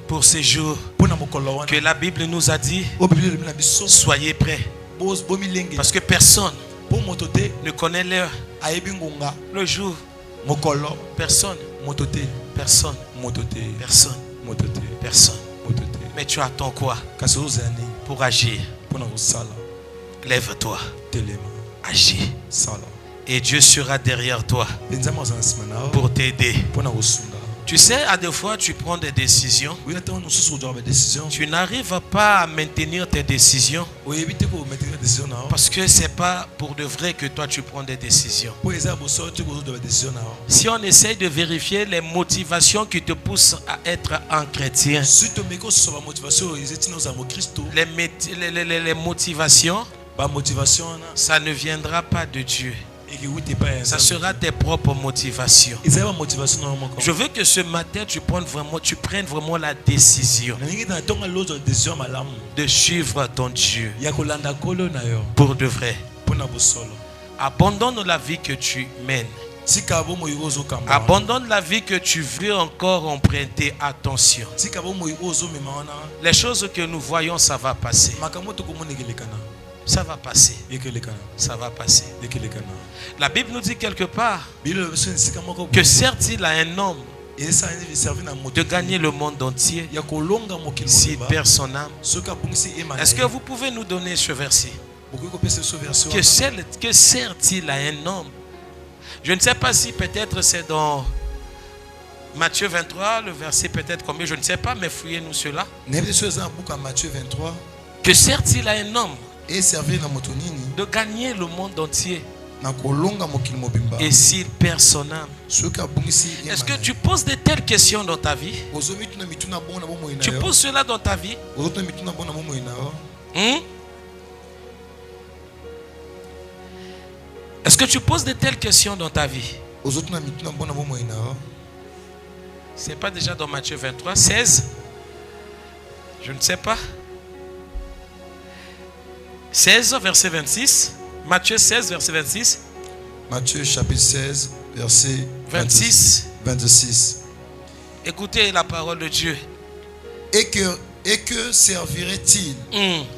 Speaker 1: pour ces jours que la Bible nous a dit. Soyez prêts. Parce que personne ne connaît l'heure, le jour. Personne. Personne. Mais tu attends quoi pour agir? Lève-toi. Agis. Et Dieu sera derrière toi pour t'aider. Tu sais, à des fois, tu prends des décisions. Tu n'arrives pas à maintenir tes décisions parce que ce n'est pas pour de vrai que toi tu prends des décisions. Si on essaye de vérifier les motivations qui te poussent à être un chrétien, les motivations, ça ne viendra pas de Dieu. Ça sera tes propres motivations. Je veux que ce matin tu prennes vraiment la décision de suivre ton Dieu pour de vrai. Abandonne la vie que tu mènes. Abandonne la vie que tu veux encore emprunter. Attention. Les choses que nous voyons, ça va passer. Ça va passer. Ça va passer. La Bible nous dit quelque part que certes il a un homme de gagner le monde entier s'il perd son âme. Est-ce que vous pouvez nous donner ce verset? Que certes il a un homme. Je ne sais pas si peut-être c'est dans Matthieu 23, le verset peut-être combien, je ne sais pas, mais fouillez-nous cela. Que certes il a un homme de gagner le monde entier et s'il perd son âme. Est-ce que tu poses de telles questions dans ta vie? Tu poses cela dans ta vie? Est-ce que tu poses de telles questions dans ta vie? C'est pas déjà dans Matthieu 23, 16? Je ne sais pas. 16, verset 26. Matthieu 16, verset 26.
Speaker 3: Matthieu chapitre 16, verset 26.
Speaker 1: Écoutez la parole de Dieu.
Speaker 3: Et que servirait-il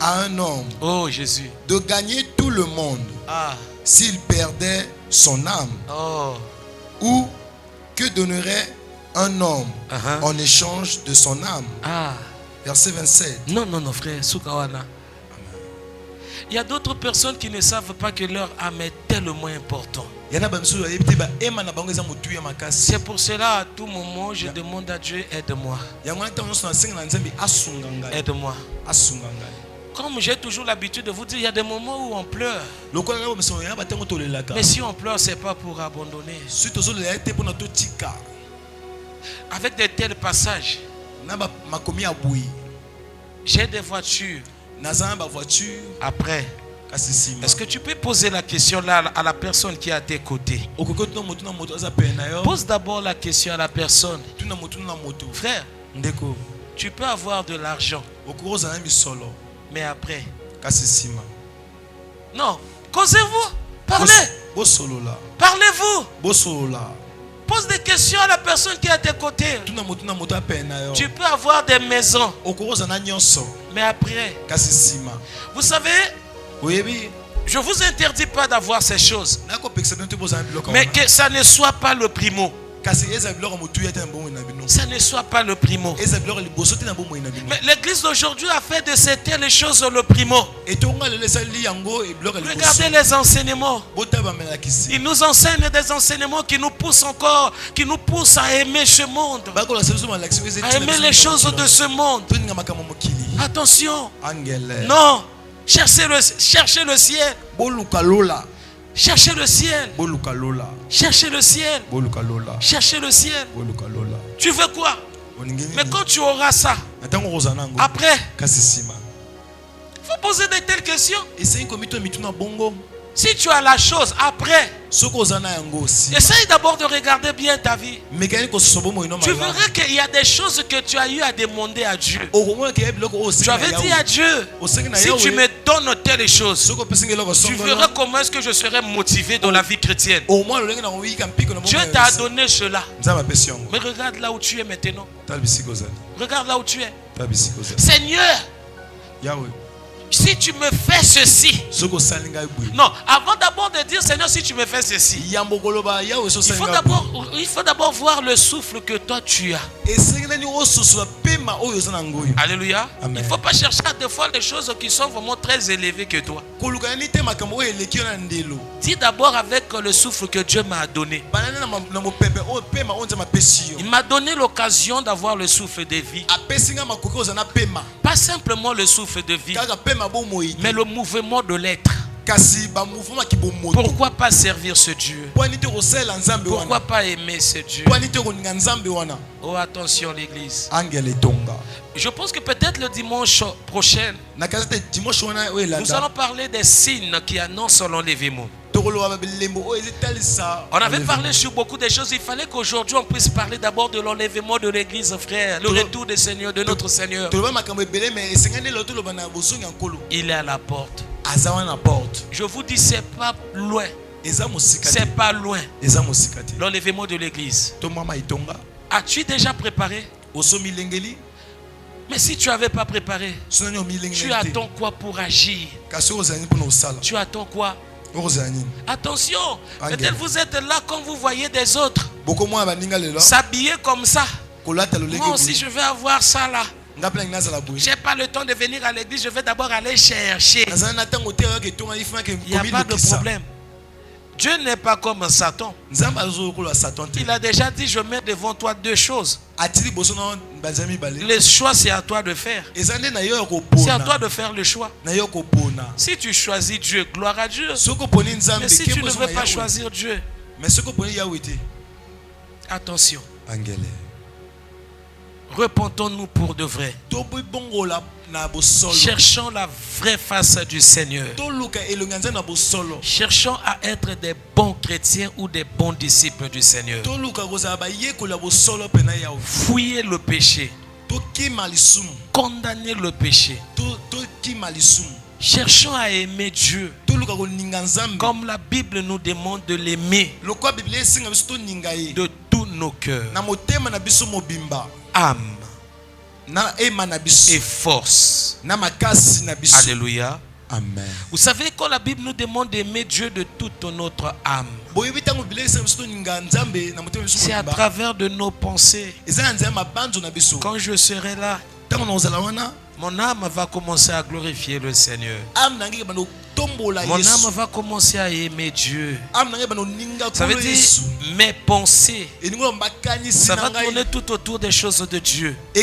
Speaker 3: à un homme
Speaker 1: Jésus,
Speaker 3: de gagner tout le monde s'il perdait son âme? Ou que donnerait un homme en échange de son âme? Verset 27.
Speaker 1: Non, frère, Soukawana. Il y a d'autres personnes qui ne savent pas que leur âme est tellement importante. C'est pour cela, à tout moment, je demande à Dieu, aide-moi. Aide-moi. Comme j'ai toujours l'habitude de vous dire, il y a des moments où on pleure. Mais si on pleure, ce n'est pas pour abandonner. Avec de tels passages, j'ai des voitures. Après, Est-ce que tu peux poser la question là à la personne qui est à tes côtés? Pose d'abord la question à la personne. Frère, tu peux avoir de l'argent, mais après, non, causez-vous, parlez. Parlez-vous. Pose des questions à la personne qui est à tes côtés. Tu peux avoir des maisons, mais après, vous savez, je ne vous interdis pas d'avoir ces choses, mais que ça ne soit pas le primo. Ça ne soit pas le primo. Mais l'église d'aujourd'hui a fait de ces telles choses le primo. Regardez les enseignements. Ils nous enseignent des enseignements qui nous poussent encore, qui nous poussent à aimer ce monde, à aimer les choses de ce monde. Attention. Non. Cherchez le ciel. Cherchez le ciel. Cherchez le ciel. Cherchez le ciel. Tu veux quoi? Mais quand tu auras ça, après, il faut poser de telles questions. Si tu as la chose après, essaye d'abord de regarder bien ta vie. Tu verras qu'il y a des choses que tu as eu à demander à Dieu. Tu avais dit à Dieu, si tu me donnes telle chose, tu verras comment est-ce que je serai motivé dans la vie chrétienne. Dieu t'a donné cela. Mais regarde là où tu es maintenant. Regarde là où tu es. Seigneur, si tu me fais ceci. Non, avant d'abord de dire Seigneur, si tu me fais ceci, il faut d'abord voir le souffle que toi tu as. Alléluia. Amen. Il ne faut pas chercher à te faire des choses qui sont vraiment très élevées que toi. Dis d'abord avec le souffle que Dieu m'a donné. Il m'a donné l'occasion d'avoir le souffle de vie. Pas simplement le souffle de vie, mais le mouvement de l'être. Pourquoi pas servir ce Dieu? Pourquoi pas aimer ce Dieu? Oh, attention l'église. Je pense que peut-être le dimanche prochain, nous allons parler des signes qui annoncent l'enlèvement. On avait parlé sur beaucoup de choses. Il fallait qu'aujourd'hui on puisse parler d'abord de l'enlèvement de l'église, frère. Le retour du Seigneur, de notre Seigneur. Il est à la porte. Je vous dis, c'est pas loin. C'est pas loin. L'enlèvement de l'église. As-tu déjà préparé? Mais si tu n'avais pas préparé, tu attends quoi pour agir? Tu attends quoi? Attention, peut-être vous êtes là quand vous voyez des autres s'habiller comme ça. Moi aussi je vais avoir ça là. Je n'ai pas le temps de venir à l'église, je vais d'abord aller chercher. Il n'y a pas de problème. Dieu n'est pas comme Satan. Il a déjà dit, je mets devant toi deux choses. Le choix, c'est à toi de faire. C'est à toi de faire le choix. Si tu choisis Dieu, gloire à Dieu. Mais si tu ne veux pas choisir Dieu, attention. Repentons-nous pour de vrai. Cherchons la vraie face du Seigneur. Cherchons à être des bons chrétiens ou des bons disciples du Seigneur. Fouillez le péché. Condamnez le péché. Cherchons à aimer Dieu comme la Bible nous demande de l'aimer de tous nos cœurs, âme et force. Alléluia.
Speaker 3: Amen.
Speaker 1: Vous savez, quand la Bible nous demande d'aimer Dieu de toute notre âme, c'est à travers de nos pensées. Quand je serai là, mon âme va commencer à glorifier le Seigneur. Mon âme va commencer à aimer Dieu. Ça veut dire mes pensées, ça va tourner tout autour des choses de Dieu. Tout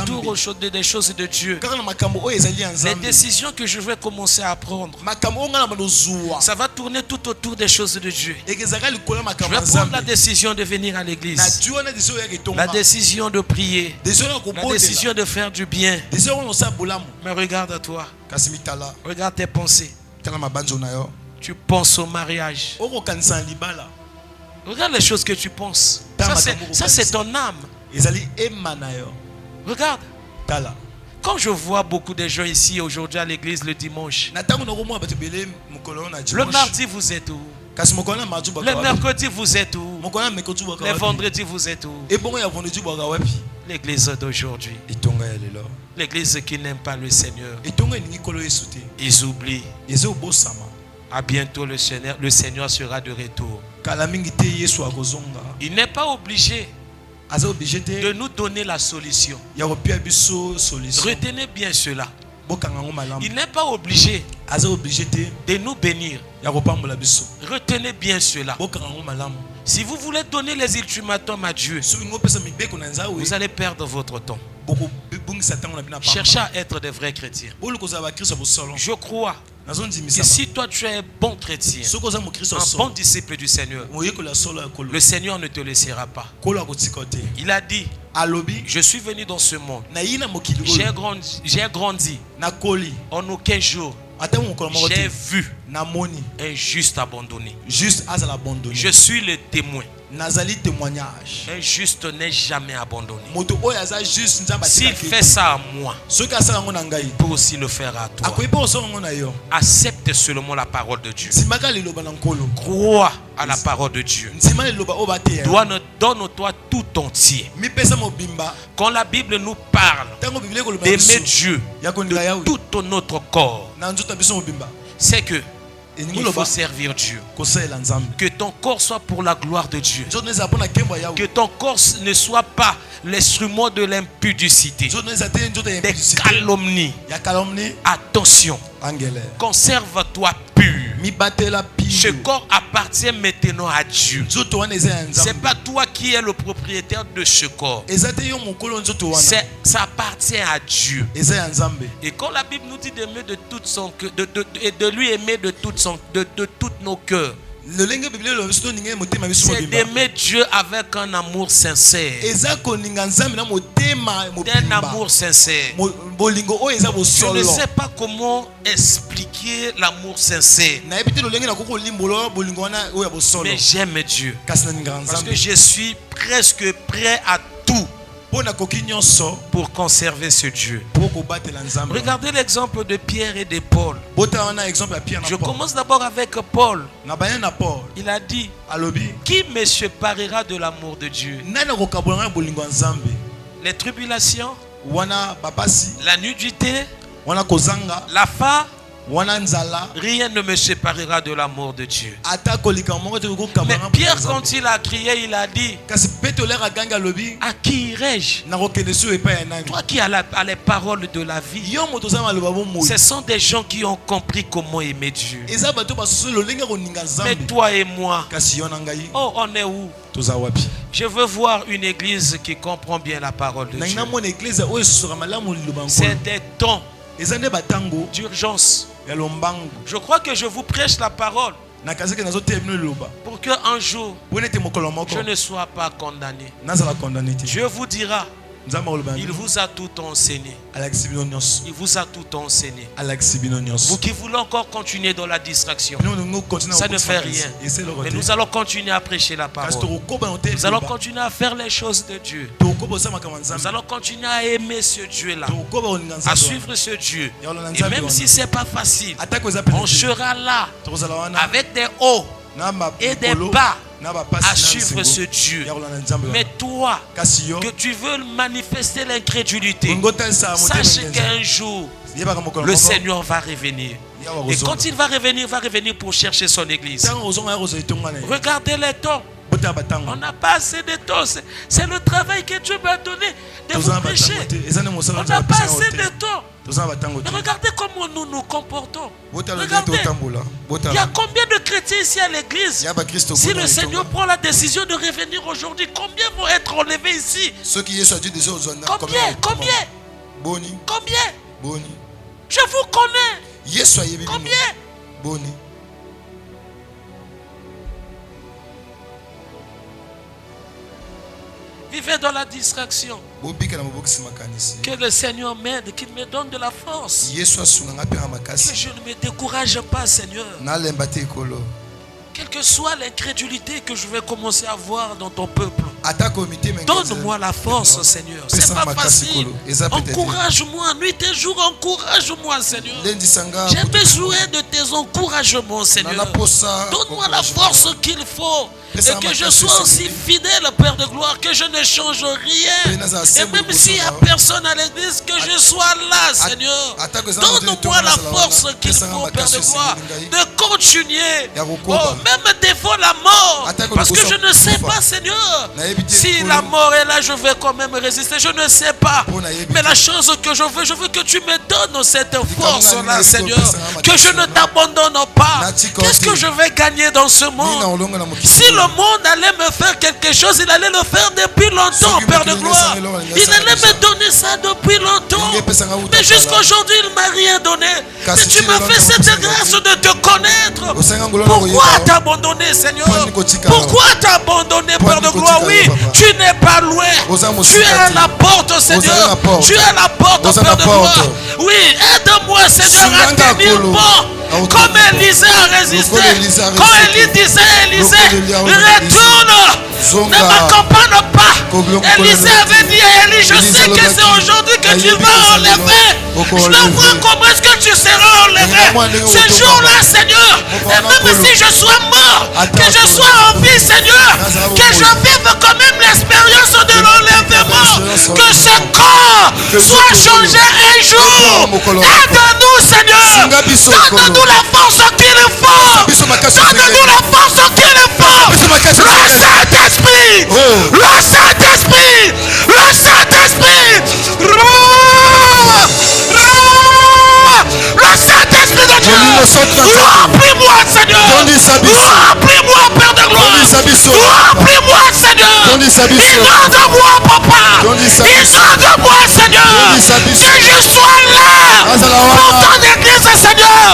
Speaker 1: autour des choses de Dieu. Les décisions que je vais commencer à prendre, ça va tourner tout autour des choses de Dieu. Je vais prendre la décision de venir à l'église, la décision de prier, la décision de faire du bien. Mais regarde à toi. Regarde tes pensées. Tu penses au mariage. Regarde les choses que tu penses. Ça c'est ton âme. Regarde. Quand je vois beaucoup de gens ici aujourd'hui à l'église le dimanche, le mardi vous êtes où? Le mercredi vous êtes où? Le vendredi vous êtes où? L'église d'aujourd'hui, l'église qui n'aime pas le Seigneur, ils oublient. À bientôt le Seigneur sera de retour. Il n'est pas obligé de nous donner la solution. Retenez bien cela. Il n'est pas obligé de nous bénir. Retenez bien cela. Si vous voulez donner les ultimatums à Dieu, vous allez perdre votre temps. Cherchez à être des vrais chrétiens. Je crois que si toi tu es un bon chrétien, un bon disciple du Seigneur, le Seigneur ne te laissera pas. Il a dit, je suis venu dans ce monde, j'ai grandi, en aucun jour j'ai vu un juste abandonné. Je suis le témoin. Un juste n'est jamais abandonné. S'il fait ça à moi, il peut aussi le faire à toi. Accepte seulement la parole de Dieu. Crois à la parole de Dieu. Donne-toi tout entier. Quand la Bible nous parle d'aimer Dieu de tout notre corps, c'est que il faut servir Dieu. Que ton corps soit pour la gloire de Dieu. Que ton corps ne soit pas l'instrument de l'impudicité, des calomnies. Attention, conserve-toi pur. Ce corps appartient maintenant à Dieu. C'est pas toi qui es le propriétaire de ce corps. Ça appartient à Dieu. Et quand la Bible nous dit d'aimer de tout son cœur, de lui aimer de tous nos cœurs, c'est d'aimer Dieu avec un amour sincère. D'un amour sincère. Je ne sais pas comment expliquer l'amour sincère, mais j'aime Dieu parce que je suis presque prêt à tout pour conserver ce Dieu. Regardez l'exemple de Pierre et de Paul. Je commence d'abord avec Paul. Il a dit, qui me séparera de l'amour de Dieu? Les tribulations, la nudité, la faim, rien ne me séparera de l'amour de Dieu. Mais Pierre, quand il a crié, il a dit, à qui irai-je? Toi qui as les paroles de la vie. Ce sont des gens qui ont compris comment aimer Dieu. Mais toi et moi, oh, on est où? Je veux voir une église qui comprend bien la parole de Dieu. C'est des temps d'urgence. Je crois que je vous prêche la parole pour qu'un jour je ne sois pas condamné. Dieu vous dira, il vous a tout enseigné. Il vous a tout enseigné. Vous qui voulez encore continuer dans la distraction, ça ne fait rien. Mais nous allons continuer à prêcher la parole. Nous allons continuer à faire les choses de Dieu. Nous allons continuer à aimer ce Dieu-là, à suivre ce Dieu. Et même si ce n'est pas facile, on sera là avec des hauts et des bas à suivre ce Dieu. Mais toi, que tu veux manifester l'incrédulité, sache qu'un jour, le Seigneur va revenir. Et quand il va revenir pour chercher son église. Regardez les temps. On n'a pas assez de temps. C'est le travail que Dieu m'a donné de vous prêcher. On n'a pas assez de temps. Mais regardez comment nous nous comportons. Regardez, il y a combien de chrétiens ici à l'église? Si le Seigneur prend la décision de revenir aujourd'hui, combien vont être enlevés ici? Combien? Je vous connais. Combien? vivez dans la distraction. Que le Seigneur m'aide, qu'il me donne de la force. Que je ne me décourage pas, Seigneur. Quelle que soit l'incrédulité que je vais commencer à voir dans ton peuple, donne-moi la force, Seigneur. C'est pas facile. Encourage-moi, nuit et jour, encourage-moi, Seigneur. J'ai besoin de tes encouragements, Seigneur. Donne-moi la force qu'il faut. Et que je sois aussi fidèle, Père de gloire, que je ne change rien. Et même s'il n'y a personne à l'église, que je sois là, Seigneur. Donne-moi la force qu'il faut, Père de gloire, de continuer. Même devant la mort. Parce que je ne sais pas, Seigneur. Si la mort est là, je vais quand même résister. Je ne sais pas. Mais la chose que je veux que tu me donnes cette force-là, Seigneur. Que je ne t'abandonne pas. Qu'est-ce que je vais gagner dans ce monde? Si le monde allait me faire quelque chose, il allait le faire depuis longtemps, Père de gloire. Il allait me donner ça depuis longtemps. Mais jusqu'aujourd'hui, il ne m'a rien donné. Mais tu m'as fait cette grâce de te connaître. Pourquoi t'abandonner, Seigneur? Pourquoi t'abandonner, Père de gloire? Oui, tu n'es pas loin. Tu es à la porte, Seigneur. Tu es à la porte, Père de gloire. Oui, aide-moi, Seigneur, à tenir bon. Comme Élisée a résisté. Quand Élie disait à Élisée, retourne, ne m'accompagne pas. Élisée avait dit à Élie, je sais que c'est aujourd'hui que tu vas enlever. Je ne vois comment est-ce que tu seras enlevé. Ce jour-là, Seigneur, et même si je sois mort, que je sois en vie, Seigneur, que je vive quand même l'expérience de l'enlèvement, que ce corps soit changé un jour. Aide-nous, Seigneur. Donne-nous la force qu'il faut. Donne-nous la force qu'il faut. Le Saint-Esprit. Le Saint-Esprit. Le Saint-Esprit. Le Saint-Esprit de Dieu. Remplis-moi, Seigneur. Remplis-moi, Père de gloire. Remplis-moi, Seigneur. Inonde-moi, Papa. Inonde-moi, Seigneur. Que je sois là pour ton église, Seigneur.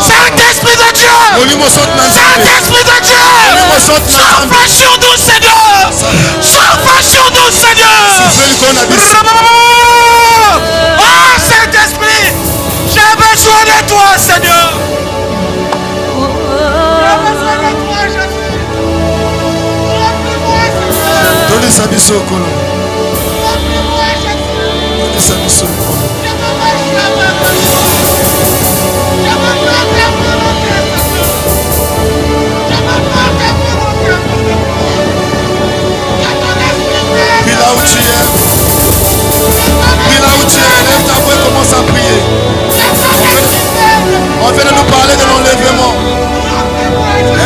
Speaker 1: Saint-Esprit de Dieu. Saint-Esprit de Dieu. Souffle sur nous, Seigneur. Souffle sur nous, Seigneur. Oh, Saint-Esprit, j'ai besoin de toi, Seigneur. J'ai besoin de toi, Jésus. Donne sa mission au colon. Donne sa mission au colon. Puis là où tu es, lève ta voix et commence à prier. On vient de nous parler de l'enlèvement.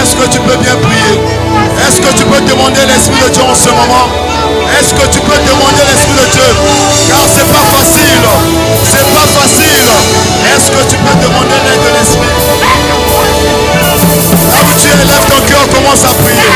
Speaker 1: Est-ce que tu peux bien prier? Est-ce que tu peux demander l'Esprit de Dieu en ce moment? Est-ce que tu peux demander l'Esprit de Dieu? Car c'est pas facile. C'est pas facile. Est-ce que tu peux demander l'aide de l'Esprit? Tu élèves ton cœur, commence à prier.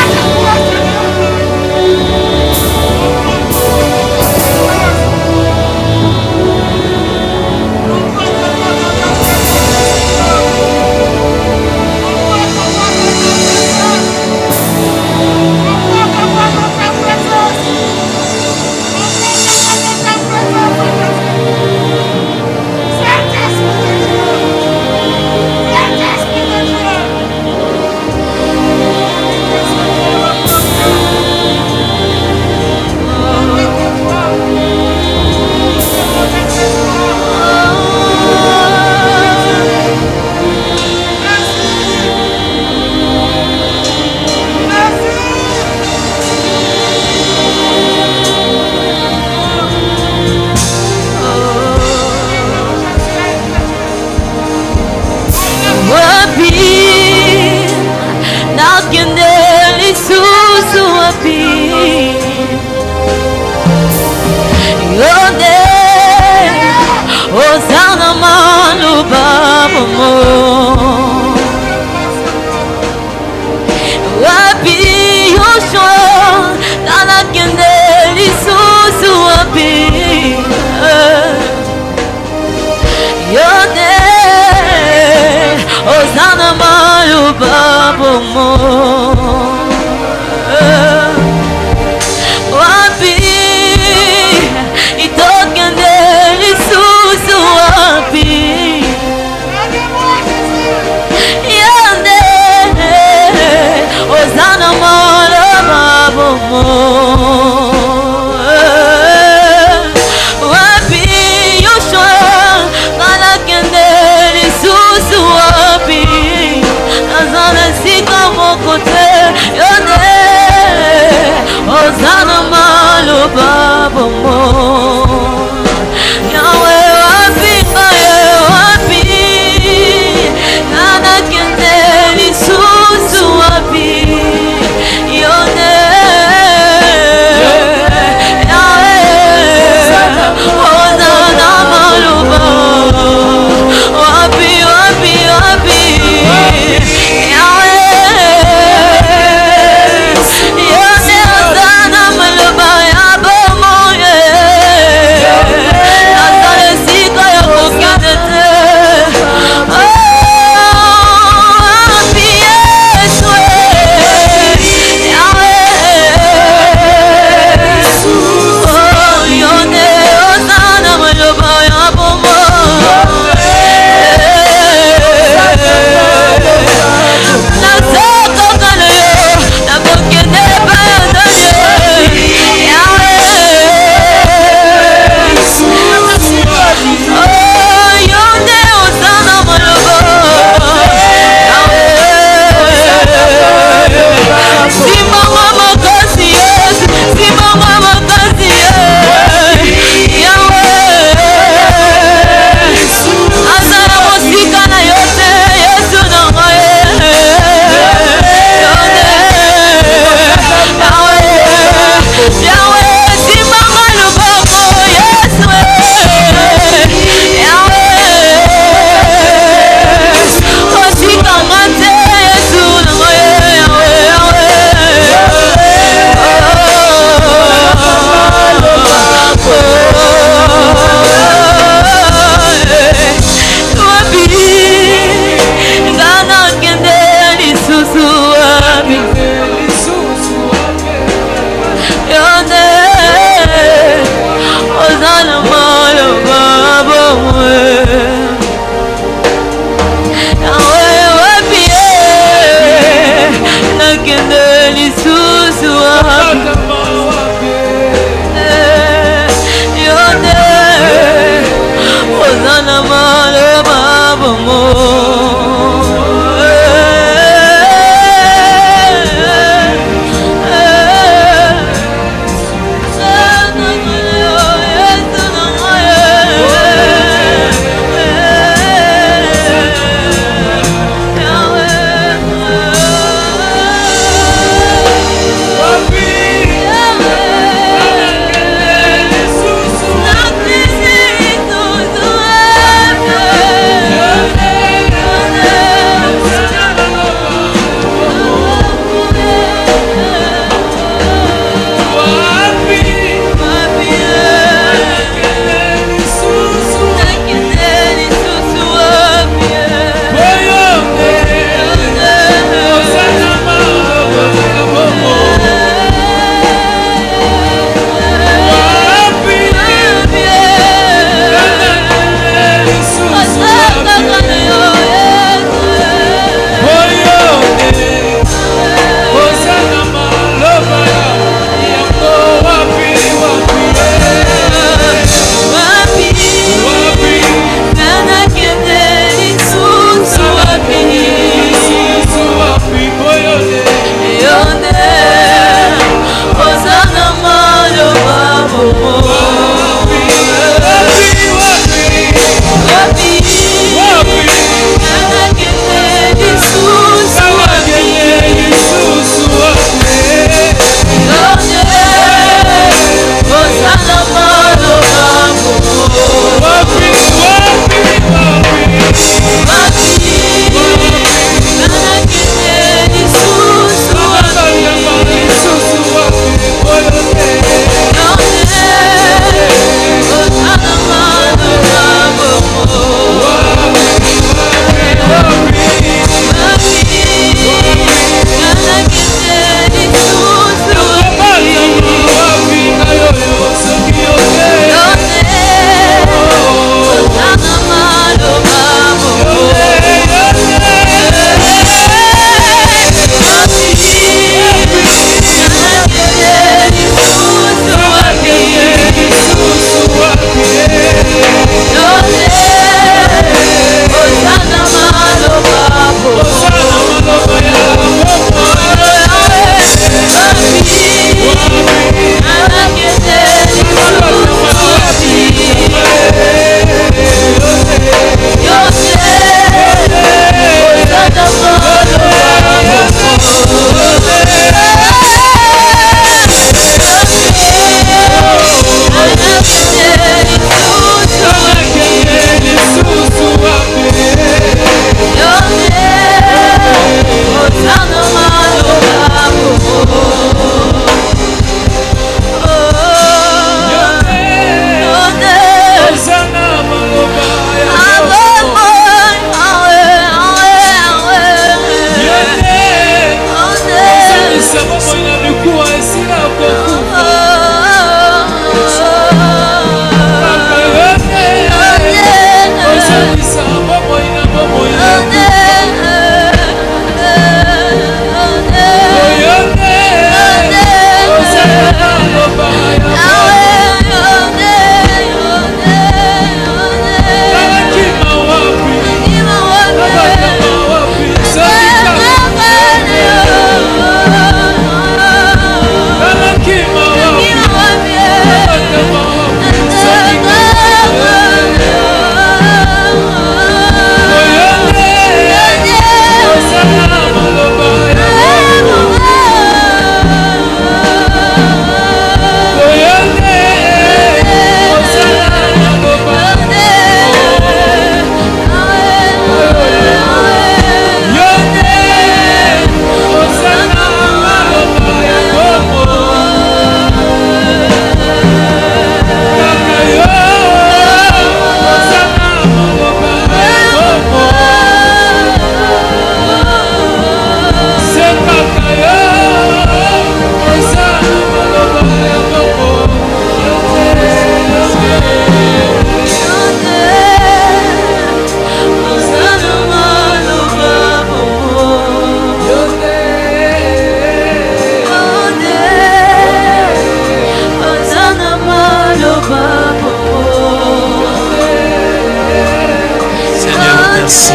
Speaker 1: merci.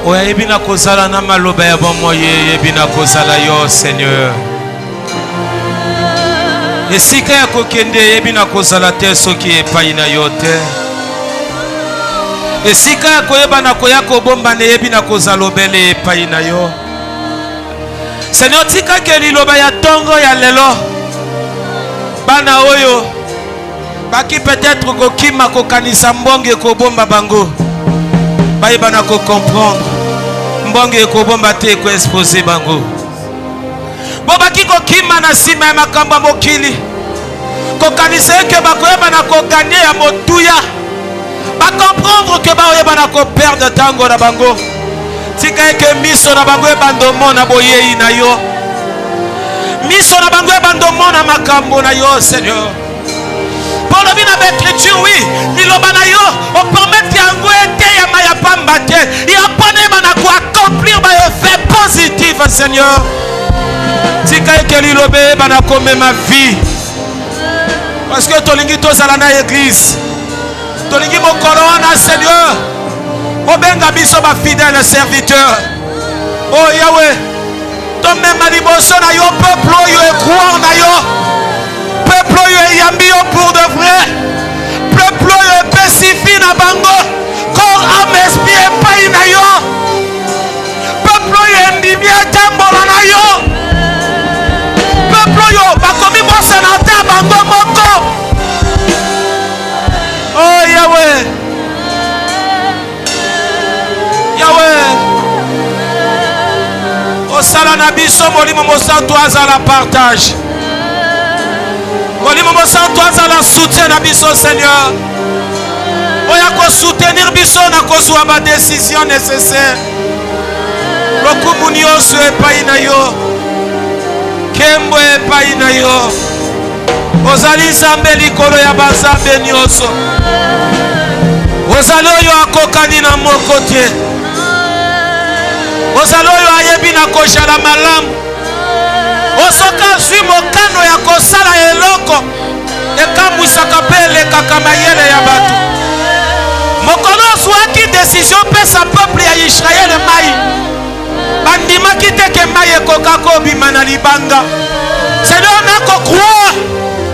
Speaker 1: Oya yebina kozala na maloba ya bomoye yebina kozala yo Seigneur. Esika ya kokende yebina kozala te soki epai na yo te. Esika ya koyeba na koya kobomba ne yebina kozala obele epai na yo. Seigneur, tika ke liloba ya tongo ya lelo bana oyo baki peut-être kokima kokanisa mbonge kobomba bango bayeba na ko comprendre mbonge kobomba te ko exposer bango bo baki kokima na sima ya makambo mokili kokanisa ke bakoyeba na ko gagner ya motuya ba comprendre ke baoyeba na ko perdre tango na bango tika ke miso na bango ebandomo na boyei na yo miso na bango ebandomo na makambo na yo Seigneur. Pour le bien avec l'écriture, oui, liloba na yo on permet yango ete ya maya pamba te ya pone bana ko accomplir ba effet positif Seigneur. Tika ke lilobe bana ko ma vie parce que tolingi tozala na église tolingi mokolo na Seigneur obenga biso ba fidèle serviteur. Oh Yahweh, ton même liboso na yo peuple yo e croire na yo peuple yo yambi yo pour de vrai peuple yo pacifié na bango corps âme esprit epai na yo peuple yo ndimi etambola na yo peuple yo bakomi bosana te bango moko. Oh Yahweh, Yahweh osala na biso molimo mosantu azala partage molimo mosantu azala soutien na biso Seigneur oya ko soutenir biso na kozwa ba décision nécessaire lokumu nyonso epai na yo kembo epai na yo ozali nzambe likolo ya banzambe nyonso ozali oyo akokani na moko te ozali oyo ayebi na kozala malamu osoka zwi mokano ya kosala eloko ekambwisaka mpe elekaka mayele ya bato mokolo ozwaki desizio pesa peuple ya Israele mai bandimaki teke mai ekoka kobima na libanga Seigneur nakokroire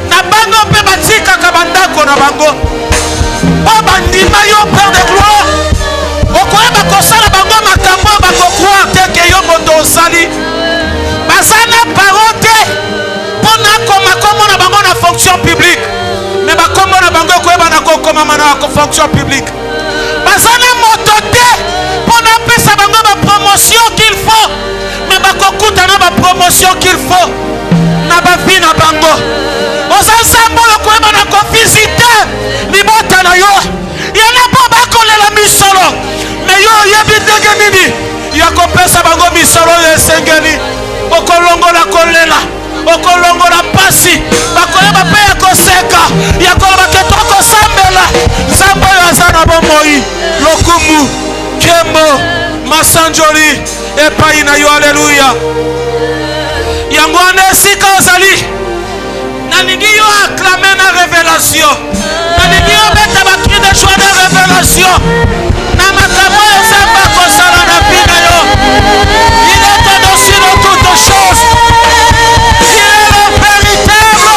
Speaker 1: na bango mpe batikaka bandako na bango o bandima yo Père de gloire okoyeba kosala bango makambo bakokroire teke yo moto osali basana parole te mpo nakoma kombo na bango na fonction publique me bakombo na bango ekoyeba na kokomama na fonction publique basana moto te mpo napesa bango bapromotion qu'il faut me bakokuta na bapromotion qu'il faut na bavi na bango oza nzambe oyo koyeba na kovisite libota na yo yana mpo bakolela misolo me yo oyebi ndenge nini ya kopesa bango misolo oyo esengeli okolongola kolela okolongola pasi bakoyeba mpe ya koseka ya koloba ke tokosambela nzambe oyo aza na bomoi lokumu kembo masanjoli epai na yo. Aleluya. Yango wana esika ozali nalingi yo aklame na révélation nalingi yo beta bakri de joie de révélation na makambo oyo nzambe akosala na vi na yo. Il est au-dessus de toutes choses. Il est le véritable.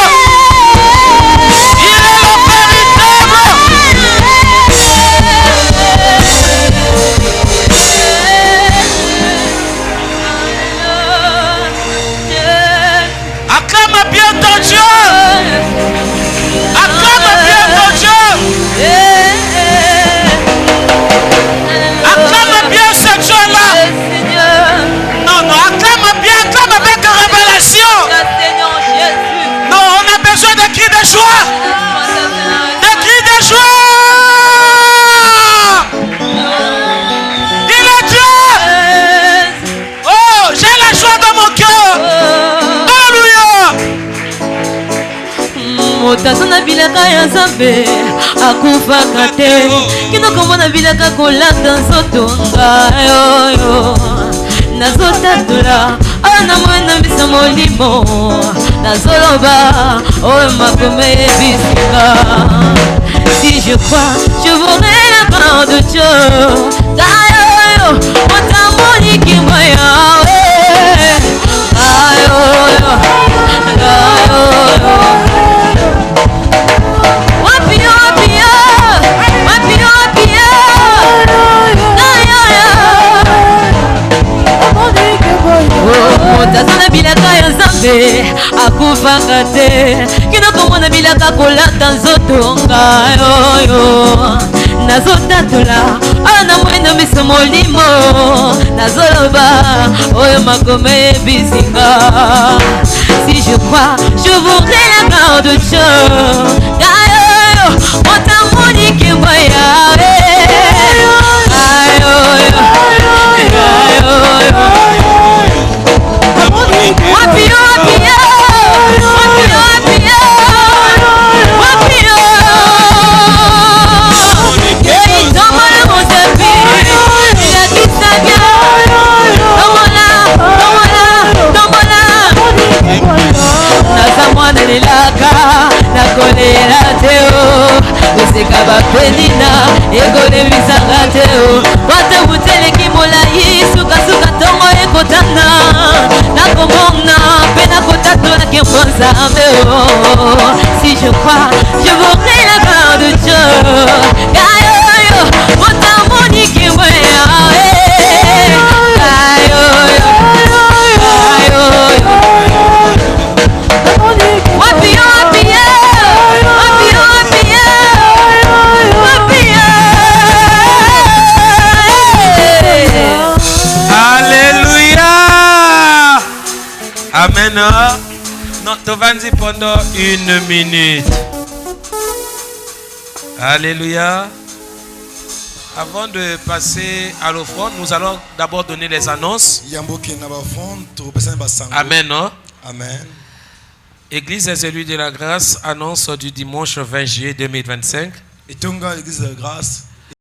Speaker 1: Il est le véritable. Acclame bien ton Dieu. Acclame bien ton Dieu. Acclame bien ce Dieu-là. Non, acclame bien, acclame avec révélation. Non, on a besoin de cris de joie. De cris de joie. Il est Dieu. Oh, j'ai la joie dans mon cœur.
Speaker 2: motato na bilaka ya nzambe akufaka te kinoko na bilaka kolanda nzoto ngayoyo nazotatola ana mwana bisa molimo Nazoloba, oh Makome Bisinga. Si je crois, je voudrais la part de Dieu. D'ailleurs, on t'a moni qui moya. Tazana bilaka ya Nzambe akufaka te kinoko mona bilaka kolata nzotonga yoyo nazotatola oyo na mwendo miso molimo nazoloba oyo Makome Bisinga. Si je crois je voudrais la gloire de Dieu d'ailleurs montamoni kemboya nakolera teo oseka bapenina ekolemisanga teo wate buteleki molai sukasuka ntongo ekotana nakomona mpe nakotatolaki mpo Nzambe. Si je crois je voudrais la part de Dieu gayoyo motamoniki mweya
Speaker 1: Amen. Non, Tovandi pendant 1 minute. Alléluia. Avant de passer à l'offrande, nous allons d'abord donner les annonces. Amen.
Speaker 3: Amen.
Speaker 1: Église des élus de la grâce annonce du dimanche 20 juillet 2025.
Speaker 3: L'église de la grâce